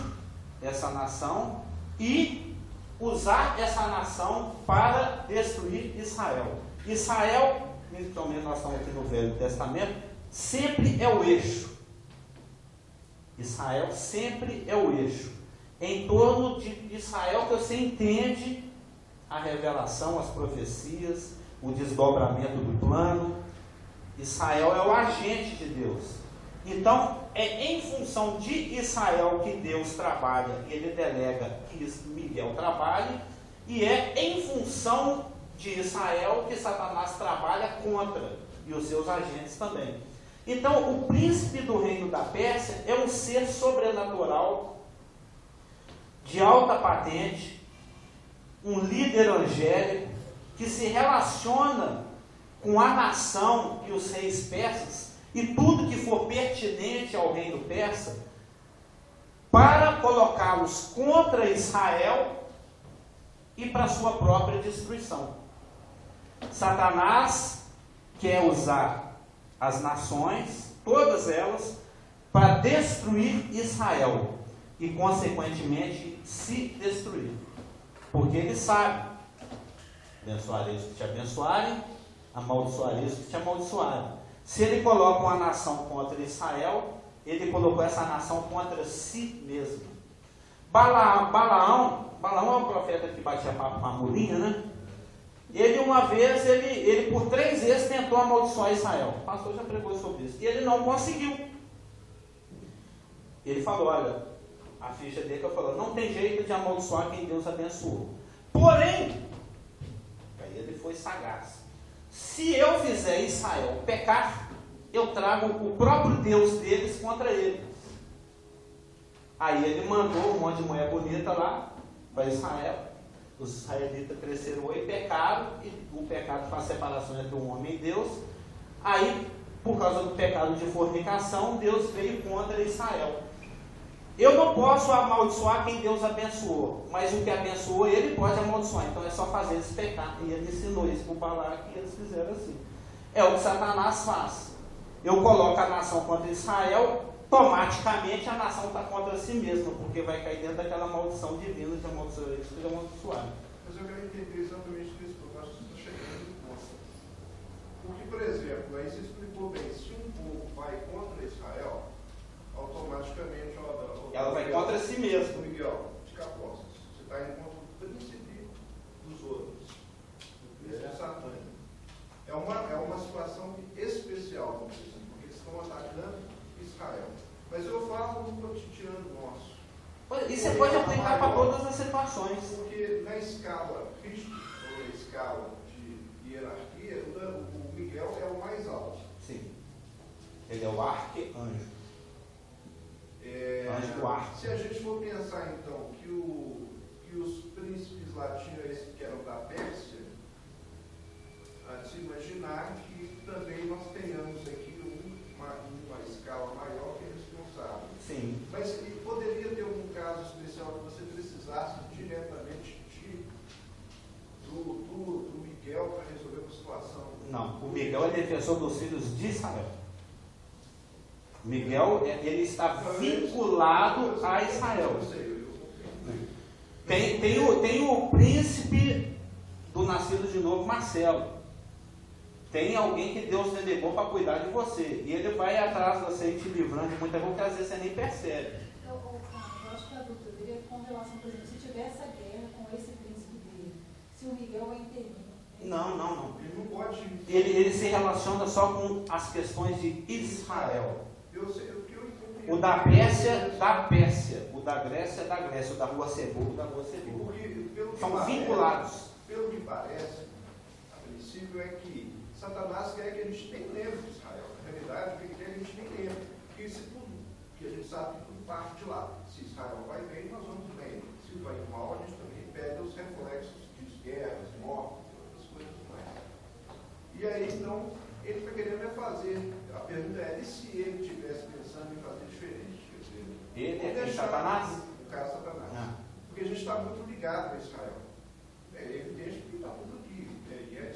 essa nação e usar essa nação para destruir Israel. Israel, principalmente nós estamos aqui no Velho Testamento, sempre é o eixo. Israel sempre é o eixo. Em torno de Israel que você entende a revelação, as profecias, o desdobramento do plano. Israel é o agente de Deus. Então, é em função de Israel que Deus trabalha, e ele delega que Miguel trabalhe, e é em função de Israel que Satanás trabalha contra, e os seus agentes também. Então, o príncipe do reino da Pérsia é um ser sobrenatural, de alta patente, um líder angélico, que se relaciona com a nação e os reis persas, e tudo que for pertinente ao reino persa, para colocá-los contra Israel e para sua própria destruição. Satanás quer usar as nações, todas elas, para destruir Israel e, consequentemente, se destruir. Porque ele sabe: abençoarei os que te abençoarem, amaldiçoarei os que te amaldiçoarem. Se ele coloca uma nação contra Israel, ele colocou essa nação contra si mesmo. Balaão é um profeta que batia papo com a mulinha, né? Ele uma vez, ele por 3 vezes tentou amaldiçoar Israel. O pastor já pregou sobre isso. E ele não conseguiu. Ele falou: olha, a ficha dele que eu falo, não tem jeito de amaldiçoar quem Deus abençoou. Porém, aí ele foi sagaz. Se eu fizer Israel pecar, eu trago o próprio Deus deles contra eles. Aí ele mandou um monte de mulher bonita lá para Israel. Os israelitas cresceram e pecaram, e o pecado faz separação entre um homem e Deus. Aí, por causa do pecado de fornicação, Deus veio contra Israel. Eu não posso amaldiçoar quem Deus abençoou, mas o que abençoou ele pode amaldiçoar. Então é só fazer eles pecar. E ele ensinou isso para o Balaque e eles fizeram assim. É o que Satanás faz. Eu coloco a nação contra Israel, automaticamente a nação está contra si mesma, porque vai cair dentro daquela maldição divina de amaldiçoar eles e de amaldiçoar. Mas eu quero entender exatamente isso, porque eu acho que você está chegando no ponto. Porque, por exemplo, aí você explicou bem: se um povo vai contra Israel, automaticamente ela vai contra si mesma. Miguel, de Capostas, você está indo contra o príncipe dos outros, o príncipe satânico. É uma situação especial, vamos dizer assim, porque eles estão atacando Israel. Mas eu falo no cotidiano nosso. E você pode aplicar para todas as situações. Porque na escala Cristo, ou na escala de hierarquia, o Miguel é o mais alto. Sim. Ele é o arcanjo. Se a gente for pensar então que os príncipes lá tinham esse que eram da Pérsia, há de se imaginar que também nós tenhamos aqui uma escala maior que é responsável. Sim. Mas poderia ter algum caso especial que você precisasse diretamente do Miguel para resolver uma situação? Não, o Miguel é defensor dos filhos de Israel. Miguel, ele está vinculado a Israel. Tem o príncipe do nascido de novo, Marcelo. Tem alguém que Deus delegou para cuidar de você. E ele vai atrás de você e te livrando de muita coisa que às vezes você nem percebe. Eu acho que a dúvida dele é com relação, por exemplo, se tiver essa guerra com esse príncipe dele, se o Miguel vai intervir. Não. Ele não pode. Ele se relaciona só com as questões de Israel. Eu sei o que eu entendi. O da Pérsia, da Pérsia. O da Grécia, da Grécia. O da Rua Sebu, da Rua Sebu. São vinculados. Pelo que parece, a princípio, é que Satanás quer que a gente nem lembre de Israel. Na realidade, o que ele quer é que a gente nem lembre. Porque se tudo, que a gente sabe que tudo parte de lá. Se Israel vai bem, nós vamos bem. Se vai mal, a gente também pega os reflexos de guerras, mortes, outras coisas mais. E aí, então, ele está querendo fazer. A pergunta é: e se ele estivesse pensando em fazer diferente? Quer dizer, Ele é Satanás? O cara Satanás. Ah. Porque a gente está muito ligado a Israel. É evidente que está tudo aqui. E é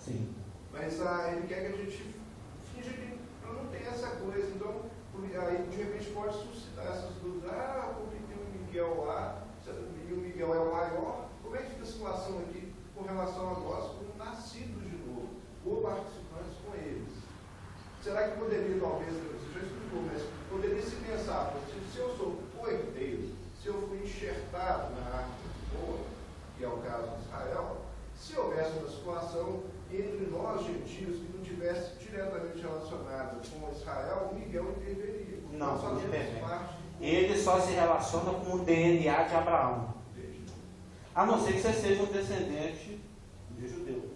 Sim. Mas ele quer que a gente finja que não tem essa coisa. Então, aí de repente pode suscitar essas dúvidas. Porque tem um Miguel lá, e o Miguel é o maior. Como é que fica a situação aqui com relação a nós, como nascidos de novo, ou participantes com eles? Será que poderia, talvez, você já explicou, mas poderia se pensar, se eu sou coerdeiro, se eu fui enxertado na arca boa, que é o caso de Israel, se houvesse uma situação entre nós, gentios, que não tivesse diretamente relacionada com Israel, Miguel interveria. Não, Nós não fazemos intervém. parte Ele só se relaciona com o DNA de Abraão. A não ser que você seja um descendente de judeu.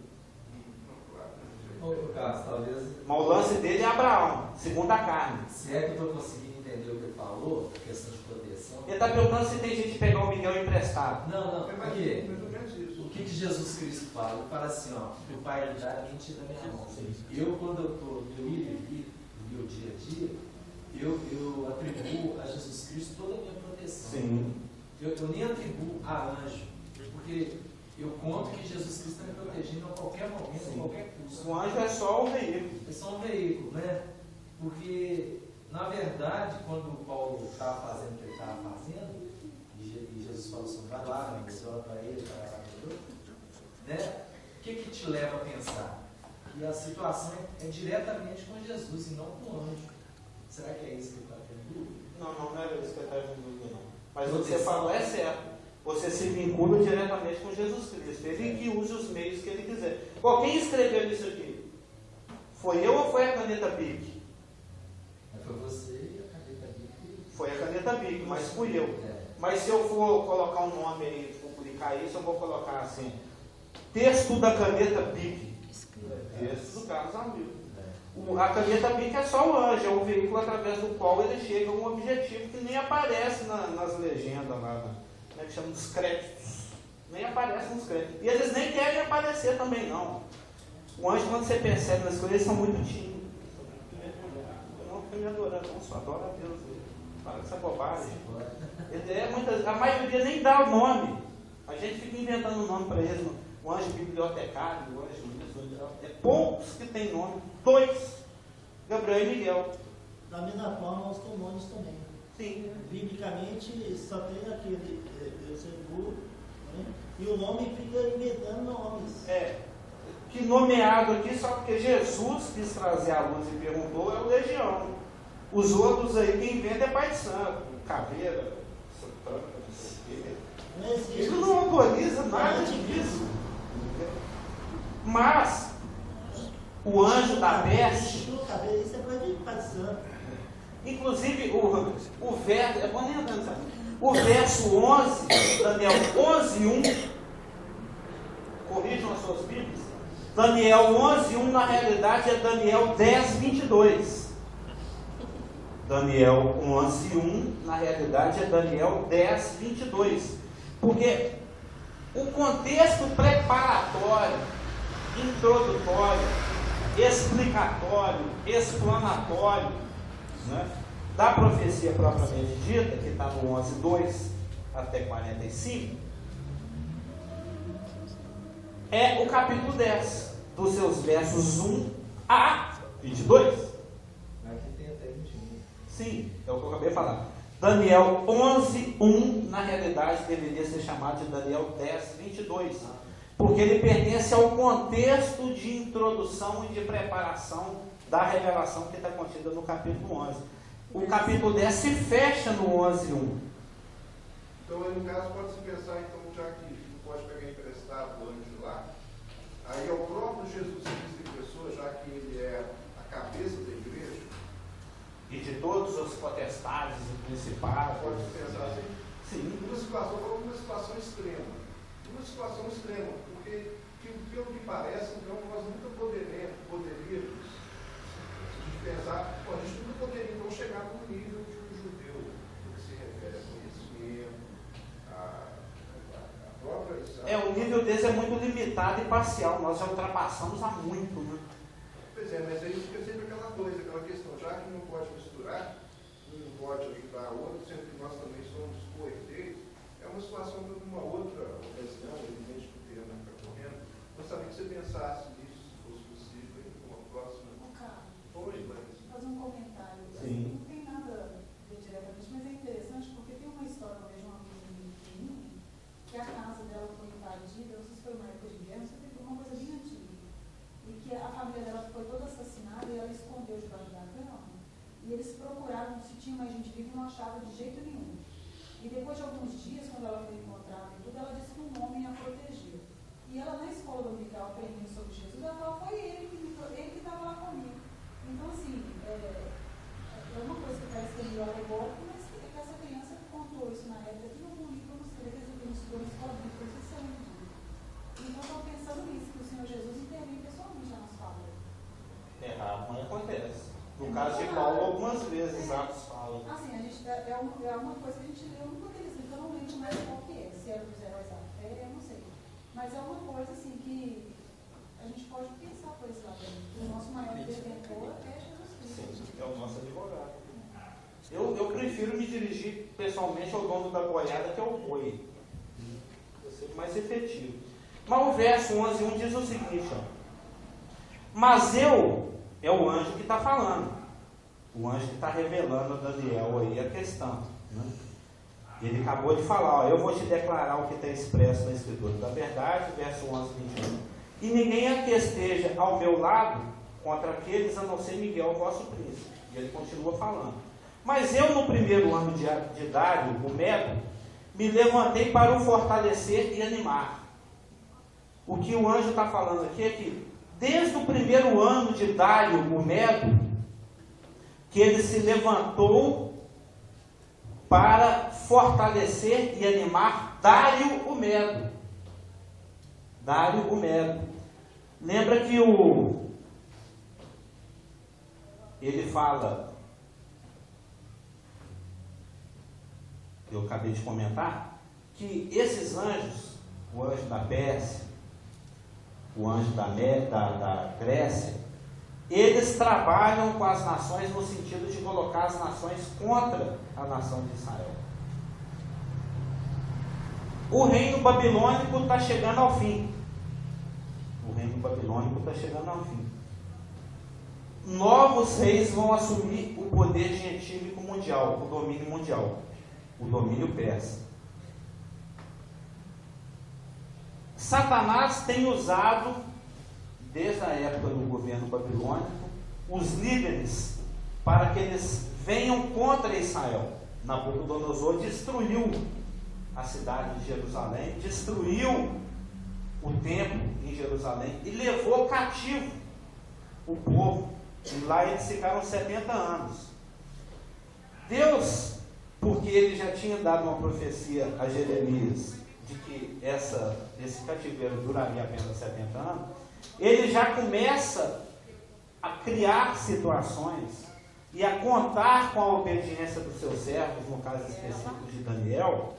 Ô, Carlos, talvez. Mas o lance dele é Abraão, segundo a carne. Se é que eu estou conseguindo entender o que ele falou, questão de proteção. Ele está perguntando se tem gente que pegar o Miguel emprestado. Não, É mais porque ou menos isso. o que Jesus Cristo fala? Ele fala assim, ó, que o Pai lhe dá, ninguém tira da minha mão. Eu, quando eu estou no meu dia a dia, eu atribuo a Jesus Cristo toda a minha proteção. Sim. Eu nem atribuo a anjo, porque eu conto que Jesus Cristo está me protegendo a qualquer momento, a qualquer custo. O anjo é só o veículo. É só um veículo, né? Porque, na verdade, quando o Paulo estava fazendo o que ele estava fazendo, e Jesus falou assim, vai lá, você olha para ele, né? O que te leva a pensar? Que a situação é diretamente com Jesus e não com o anjo. Será que é isso que ele está tendo dúvida? Não era isso que ele está dizendo, não. Mas o que você falou é certo. Você se vincula diretamente com Jesus Cristo. Ele que use os meios que ele quiser. Bom, quem escreveu isso aqui? Foi eu ou foi a caneta Bic? Foi você e a caneta Bic. Foi a caneta Bic, mas fui eu. É. Mas se eu for colocar um nome aí, publicar isso, eu vou colocar assim: texto da caneta Bic. Texto do Carlos Amil. A caneta Bic é só o anjo, é o veículo através do qual ele chega a um objetivo que nem aparece nas legendas lá, como é que chama? Nos créditos. Nem aparece nos créditos. E eles nem querem aparecer também, não. O anjo, quando você percebe nas coisas, eles são muito tímidos. Eu não fico me adorando, não, só adoro a Deus. Para com essa bobagem. A maioria nem dá o nome. A gente fica inventando o nome para eles. O anjo bibliotecário, o anjo isso. É poucos que tem nome. 2. Gabriel e Miguel. Da mesma forma, os demônios também. Sim. Biblicamente, só tem aquele Beelzebub, né? E o nome fica inventando nomes. Que nomeado aqui só porque Jesus quis trazer a luz e perguntou é o legião. Os outros aí que inventa é pai de santo, caveira, santana, não sei o quê. Não existe. Isso não autoriza nada disso. Mas o anjo da peste, Isso é coisa de pai de santo. inclusive o verso, é bom nem entrar, o verso 11, Daniel 11:1, corrijam as suas Bíblias, Daniel 11:1 na realidade é Daniel 10:22. Daniel 11:1 na realidade é Daniel 10:22. Porque o contexto preparatório, introdutório, explicatório, explanatório, né, da profecia propriamente dita, que está no 11:2 até 45, é o capítulo 10, dos seus versos 1 a 22. Aqui tem até 21. Sim, é o que eu acabei de falar. Daniel 11:1, na realidade, deveria ser chamado de Daniel 10:22, porque ele pertence ao contexto de introdução e de preparação da revelação que está contida no capítulo 11. O capítulo 10 se fecha no 11:1. Então, aí, no caso, pode-se pensar, então, já que não pode pegar emprestado o anjo lá, aí é o próprio Jesus Cristo em pessoa, já que ele é a cabeça da igreja, E de todos os potestades e principados. pode-se pensar assim, Sim. numa situação, falando uma situação extrema. Uma situação extrema, porque, pelo que parece, então, nós nunca poderíamos pensar, a gente nunca poderia então chegar no nível de um judeu, no que se refere a conhecimento, a própria... O nível desse é muito limitado e parcial. Nós já ultrapassamos há muito, né? Pois é, mas aí fica sempre aquela coisa, aquela questão, já que não pode misturar, um não pode ajudar o outro, sendo que nós também somos coerdeiros, é uma situação de uma outra ocasião, evidente que o termo está correndo, gostaria que você pensasse nisso, se tinha mais gente viva e não achava de jeito nenhum. E depois de alguns dias, quando ela foi encontrada e tudo, ela disse que um homem a protegeu. E ela, na escola dominical, aprendendo sobre Jesus, ela falou, foi ele que estava lá comigo. Então, assim, é uma coisa que parece que é meio alegórico, mas que essa criança contou isso na época, que não livro, não sei, não estudou na escola bíblica, isso é muito. Então, eu estou pensando nisso, que o Senhor Jesus intervém pessoalmente na nossa família. É raro, mas acontece. No caso de Paulo, algumas vezes Atos fala. Assim, a gente, é uma coisa que a gente leu num daqueles livros, eu não lembro mais qual que é, se era dos heróis da fé, eu não sei. Mas é uma coisa assim que a gente pode pensar por esse lado aí. O nosso maior detentor é Jesus Cristo. Sim, é o nosso advogado. Eu prefiro me dirigir pessoalmente ao dono da boiada, que é o boi. Eu ser mais efetivo. Mas o verso 11:1 diz o seguinte, ó. Mas eu, é o anjo que está falando. O anjo que está revelando a Daniel aí a questão. Né? Ele acabou de falar, ó, eu vou te declarar o que está expresso na Escritura da verdade, verso 11:21. E ninguém aqui esteja ao meu lado contra aqueles, a não ser Miguel, o vosso príncipe. E ele continua falando. Mas eu, no primeiro ano de Dário, o Medo, me levantei para o fortalecer e animar. O que o anjo está falando aqui é que, desde o primeiro ano de Dário, o Medo, que ele se levantou para fortalecer e animar Dário o Medo. Dário o Medo. Lembra que ele fala, eu acabei de comentar, que esses anjos, o anjo da Pérsia, o anjo da Grécia, eles trabalham com as nações no sentido de colocar as nações contra a nação de Israel. O reino babilônico está chegando ao fim. O reino babilônico está chegando ao fim. Novos reis vão assumir o poder gentílico mundial, o domínio mundial, o domínio persa. Satanás tem usado, desde a época do governo babilônico, os líderes para que eles venham contra Israel. Nabucodonosor destruiu a cidade de Jerusalém, destruiu o templo em Jerusalém e levou cativo o povo. E lá eles ficaram 70 anos. Deus, porque ele já tinha dado uma profecia a Jeremias de que esse cativeiro duraria apenas 70 anos, ele já começa a criar situações e a contar com a obediência dos seus servos, no caso específico de Daniel.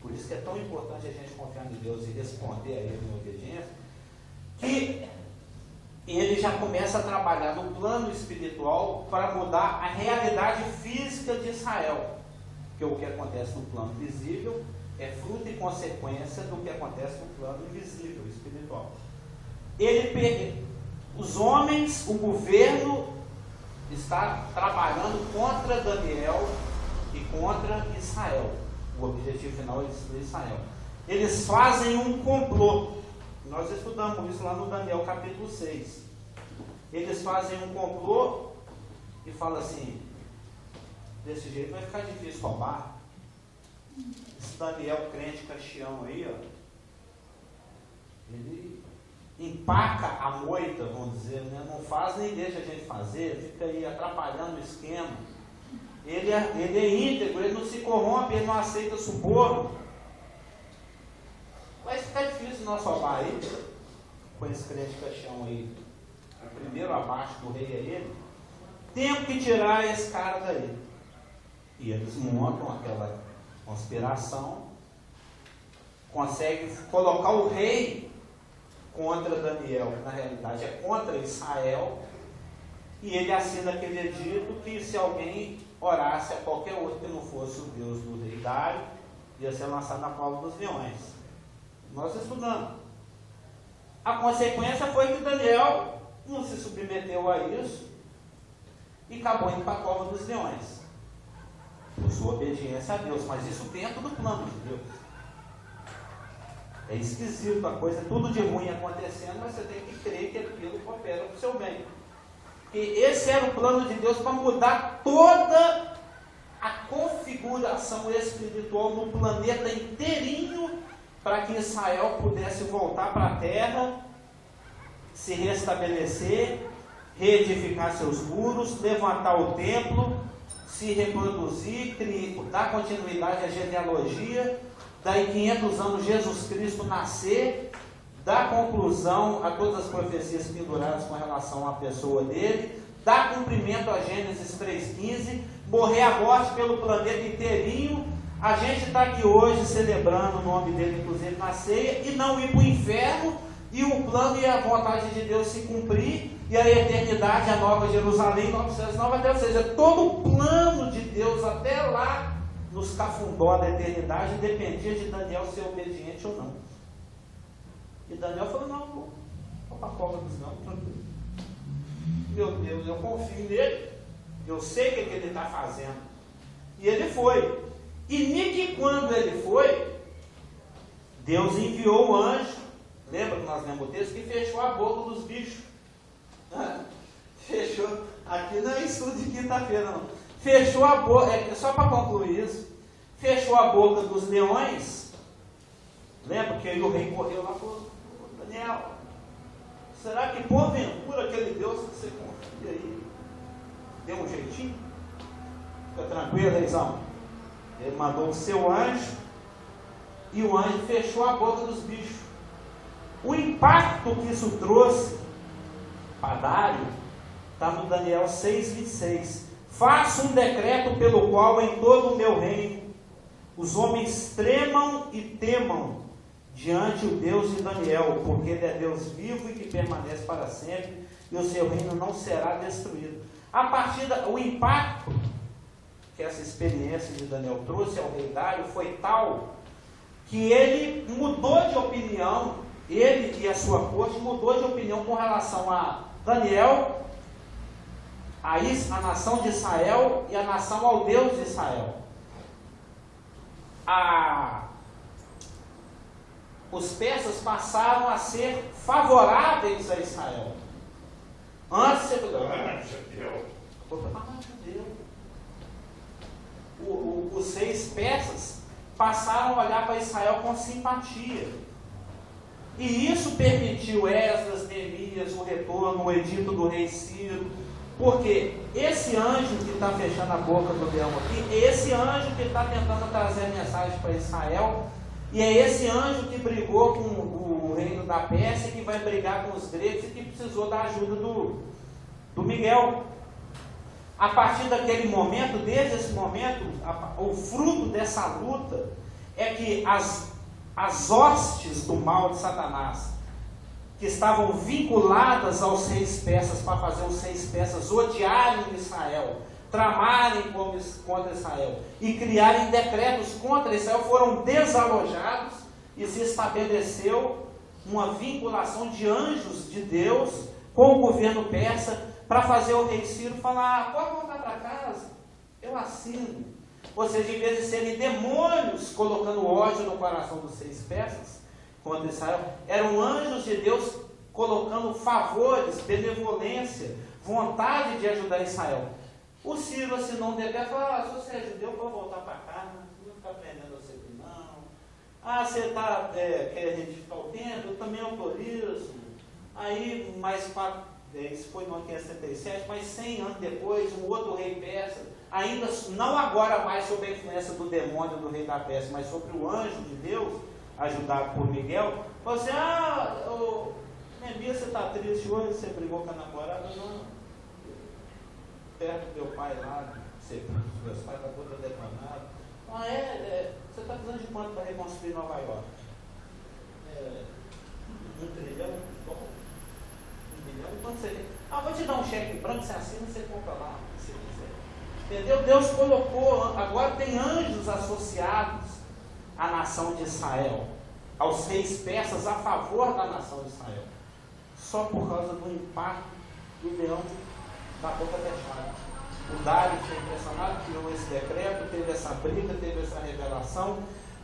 Por isso que é tão importante a gente confiar em Deus e responder a Ele em obediência, que ele já começa a trabalhar no plano espiritual para mudar a realidade física de Israel. Porque o que acontece no plano visível é fruto e consequência do que acontece no plano invisível, espiritual. Os homens, o governo está trabalhando contra Daniel e contra Israel. O objetivo final é destruir Israel. Eles fazem um complô. Nós estudamos isso lá no Daniel capítulo 6. Eles fazem um complô e falam assim, desse jeito vai ficar difícil roubar. Esse Daniel crente castião aí, ó, ele empaca a moita, vamos dizer, né? Não faz nem deixa a gente fazer, fica aí atrapalhando o esquema. Ele é íntegro, ele não se corrompe, ele não aceita suborno. Vai ficar difícil nós roubar aí, com esse crente caixão aí. O primeiro abaixo do rei é ele. Temos que tirar esse cara daí. E eles montam aquela conspiração, conseguem colocar o rei contra Daniel, na realidade é contra Israel, e ele assina aquele edito que se alguém orasse a qualquer outro que não fosse o Deus do rei Dário, ia ser lançado na cova dos leões. Nós estudamos. A consequência foi que Daniel não se submeteu a isso e acabou indo para a cova dos leões, por sua obediência a Deus. Mas isso dentro do plano de Deus. É esquisito a coisa, tudo de ruim acontecendo, mas você tem que crer que aquilo coopera para o seu bem. Porque esse era o plano de Deus para mudar toda configuração espiritual no planeta inteirinho para que Israel pudesse voltar para a terra, se restabelecer, reedificar seus muros, levantar o templo, se reproduzir, dar continuidade à genealogia, daí 500 anos Jesus Cristo nascer, dar conclusão a todas as profecias penduradas com relação à pessoa dele, dar cumprimento a Gênesis 3,15, morrer a morte pelo planeta inteirinho. A gente está aqui hoje celebrando o nome dele, inclusive na ceia, e não ir para o inferno, e o plano e a vontade de Deus se cumprir, e a eternidade, a nova Jerusalém, novos céus, nova terra. Ou seja, todo o plano de Deus até lá, nos cafundó da eternidade, dependia de Daniel ser obediente ou não. E Daniel falou: não, vou para a cova dos não, tranquilo. Meu Deus, eu confio nele, eu sei o que ele está fazendo. E ele foi. E nem que quando ele foi, Deus enviou o anjo, lembra que nós lemos o texto, que fechou a boca dos bichos. Fechou, aqui não é estudo de quinta-feira não. Fechou a boca, só para concluir isso, fechou a boca dos leões. Lembra que aí o rei correu lá e falou: Daniel, será que porventura aquele Deus que você confia aí deu um jeitinho? Fica tranquilo, reizão. Ele mandou o seu anjo e o anjo fechou a boca dos bichos. O impacto que isso trouxe para Dário está no Daniel 6,26. Faço um decreto pelo qual em todo o meu reino os homens tremam e temam diante o Deus de Daniel, porque ele é Deus vivo e que permanece para sempre, e o seu reino não será destruído. A partir do impacto que essa experiência de Daniel trouxe ao rei Dário foi tal que ele mudou de opinião, ele e a sua corte mudou de opinião com relação a Daniel, a nação de Israel e a nação ao Deus de Israel. Os persas passaram a ser favoráveis a Israel. Antes você os 6 persas passaram a olhar para Israel com simpatia. E isso permitiu Esdras, Neemias, o retorno, o edito do rei Ciro. Porque esse anjo que está fechando a boca do leão aqui, é esse anjo que está tentando trazer a mensagem para Israel, e é esse anjo que brigou com o reino da Pérsia, que vai brigar com os gregos e que precisou da ajuda do Miguel. A partir daquele momento, desde esse momento, o fruto dessa luta é que as hostes do mal de Satanás, que estavam vinculadas aos 6 persas para fazer os 6 persas odiarem Israel, tramarem contra Israel e criarem decretos contra Israel, foram desalojados e se estabeleceu uma vinculação de anjos de Deus com o governo persa para fazer o rei Ciro falar: pode voltar para casa, eu assino. Ou seja, em vez de serem demônios colocando ódio no coração dos 6 persas contra Israel, eram anjos de Deus colocando favores, benevolência, vontade de ajudar Israel. O Ciro assinou um decreto e falou: se você é judeu, pode voltar para cá, não vou ficar prendendo você aqui não. Você está querendo edificar o templo, eu também autorizo. Aí, isso foi no ano 577, mas 100 anos depois, um outro rei persa, ainda não agora mais sob a influência do demônio do rei da Pérsia, mas sobre o anjo de Deus, ajudado por Miguel, falou assim: Neemias, você está triste hoje, você brigou com a namorada? Não, perto do teu pai lá, meus pais estão todos detonado. Você está precisando de quanto para reconstruir Nova York? 1 trilhão? Bom, 1 bilhão, quanto você quer? Vou te dar um cheque branco, você assina e você compra lá, se você quiser. Entendeu? Deus colocou, agora tem anjos associados à nação de Israel, aos 6 persas a favor da nação de Israel, só por causa do impacto do leão da boca fechada. O Dário foi impressionado, criou esse decreto, teve essa briga, teve essa revelação,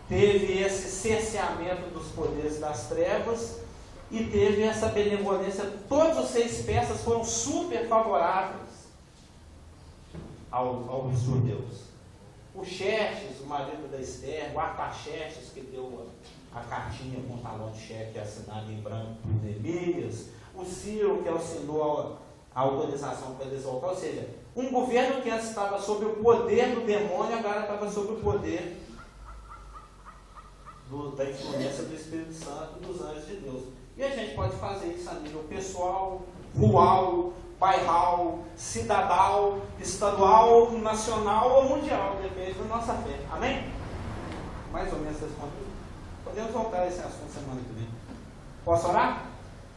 teve esse cerceamento dos poderes das trevas e teve essa benevolência. Todos os 6 persas foram super favoráveis aos judeus. O Xerxes, o marido da Esther, o Artaxerxes, que deu a cartinha com talão de cheque assinado em branco por Neemias, o Ciro, que assinou a autorização para eles voltar, ou seja, um governo que antes estava sob o poder do demônio, agora estava sob o poder da influência do Espírito Santo e dos anjos de Deus. E a gente pode fazer isso a nível pessoal, rural, bairral, cidadal, estadual, nacional ou mundial, depende da nossa fé. Amém? Mais ou menos respondido. Podemos voltar a esse assunto semana que vem. Posso orar?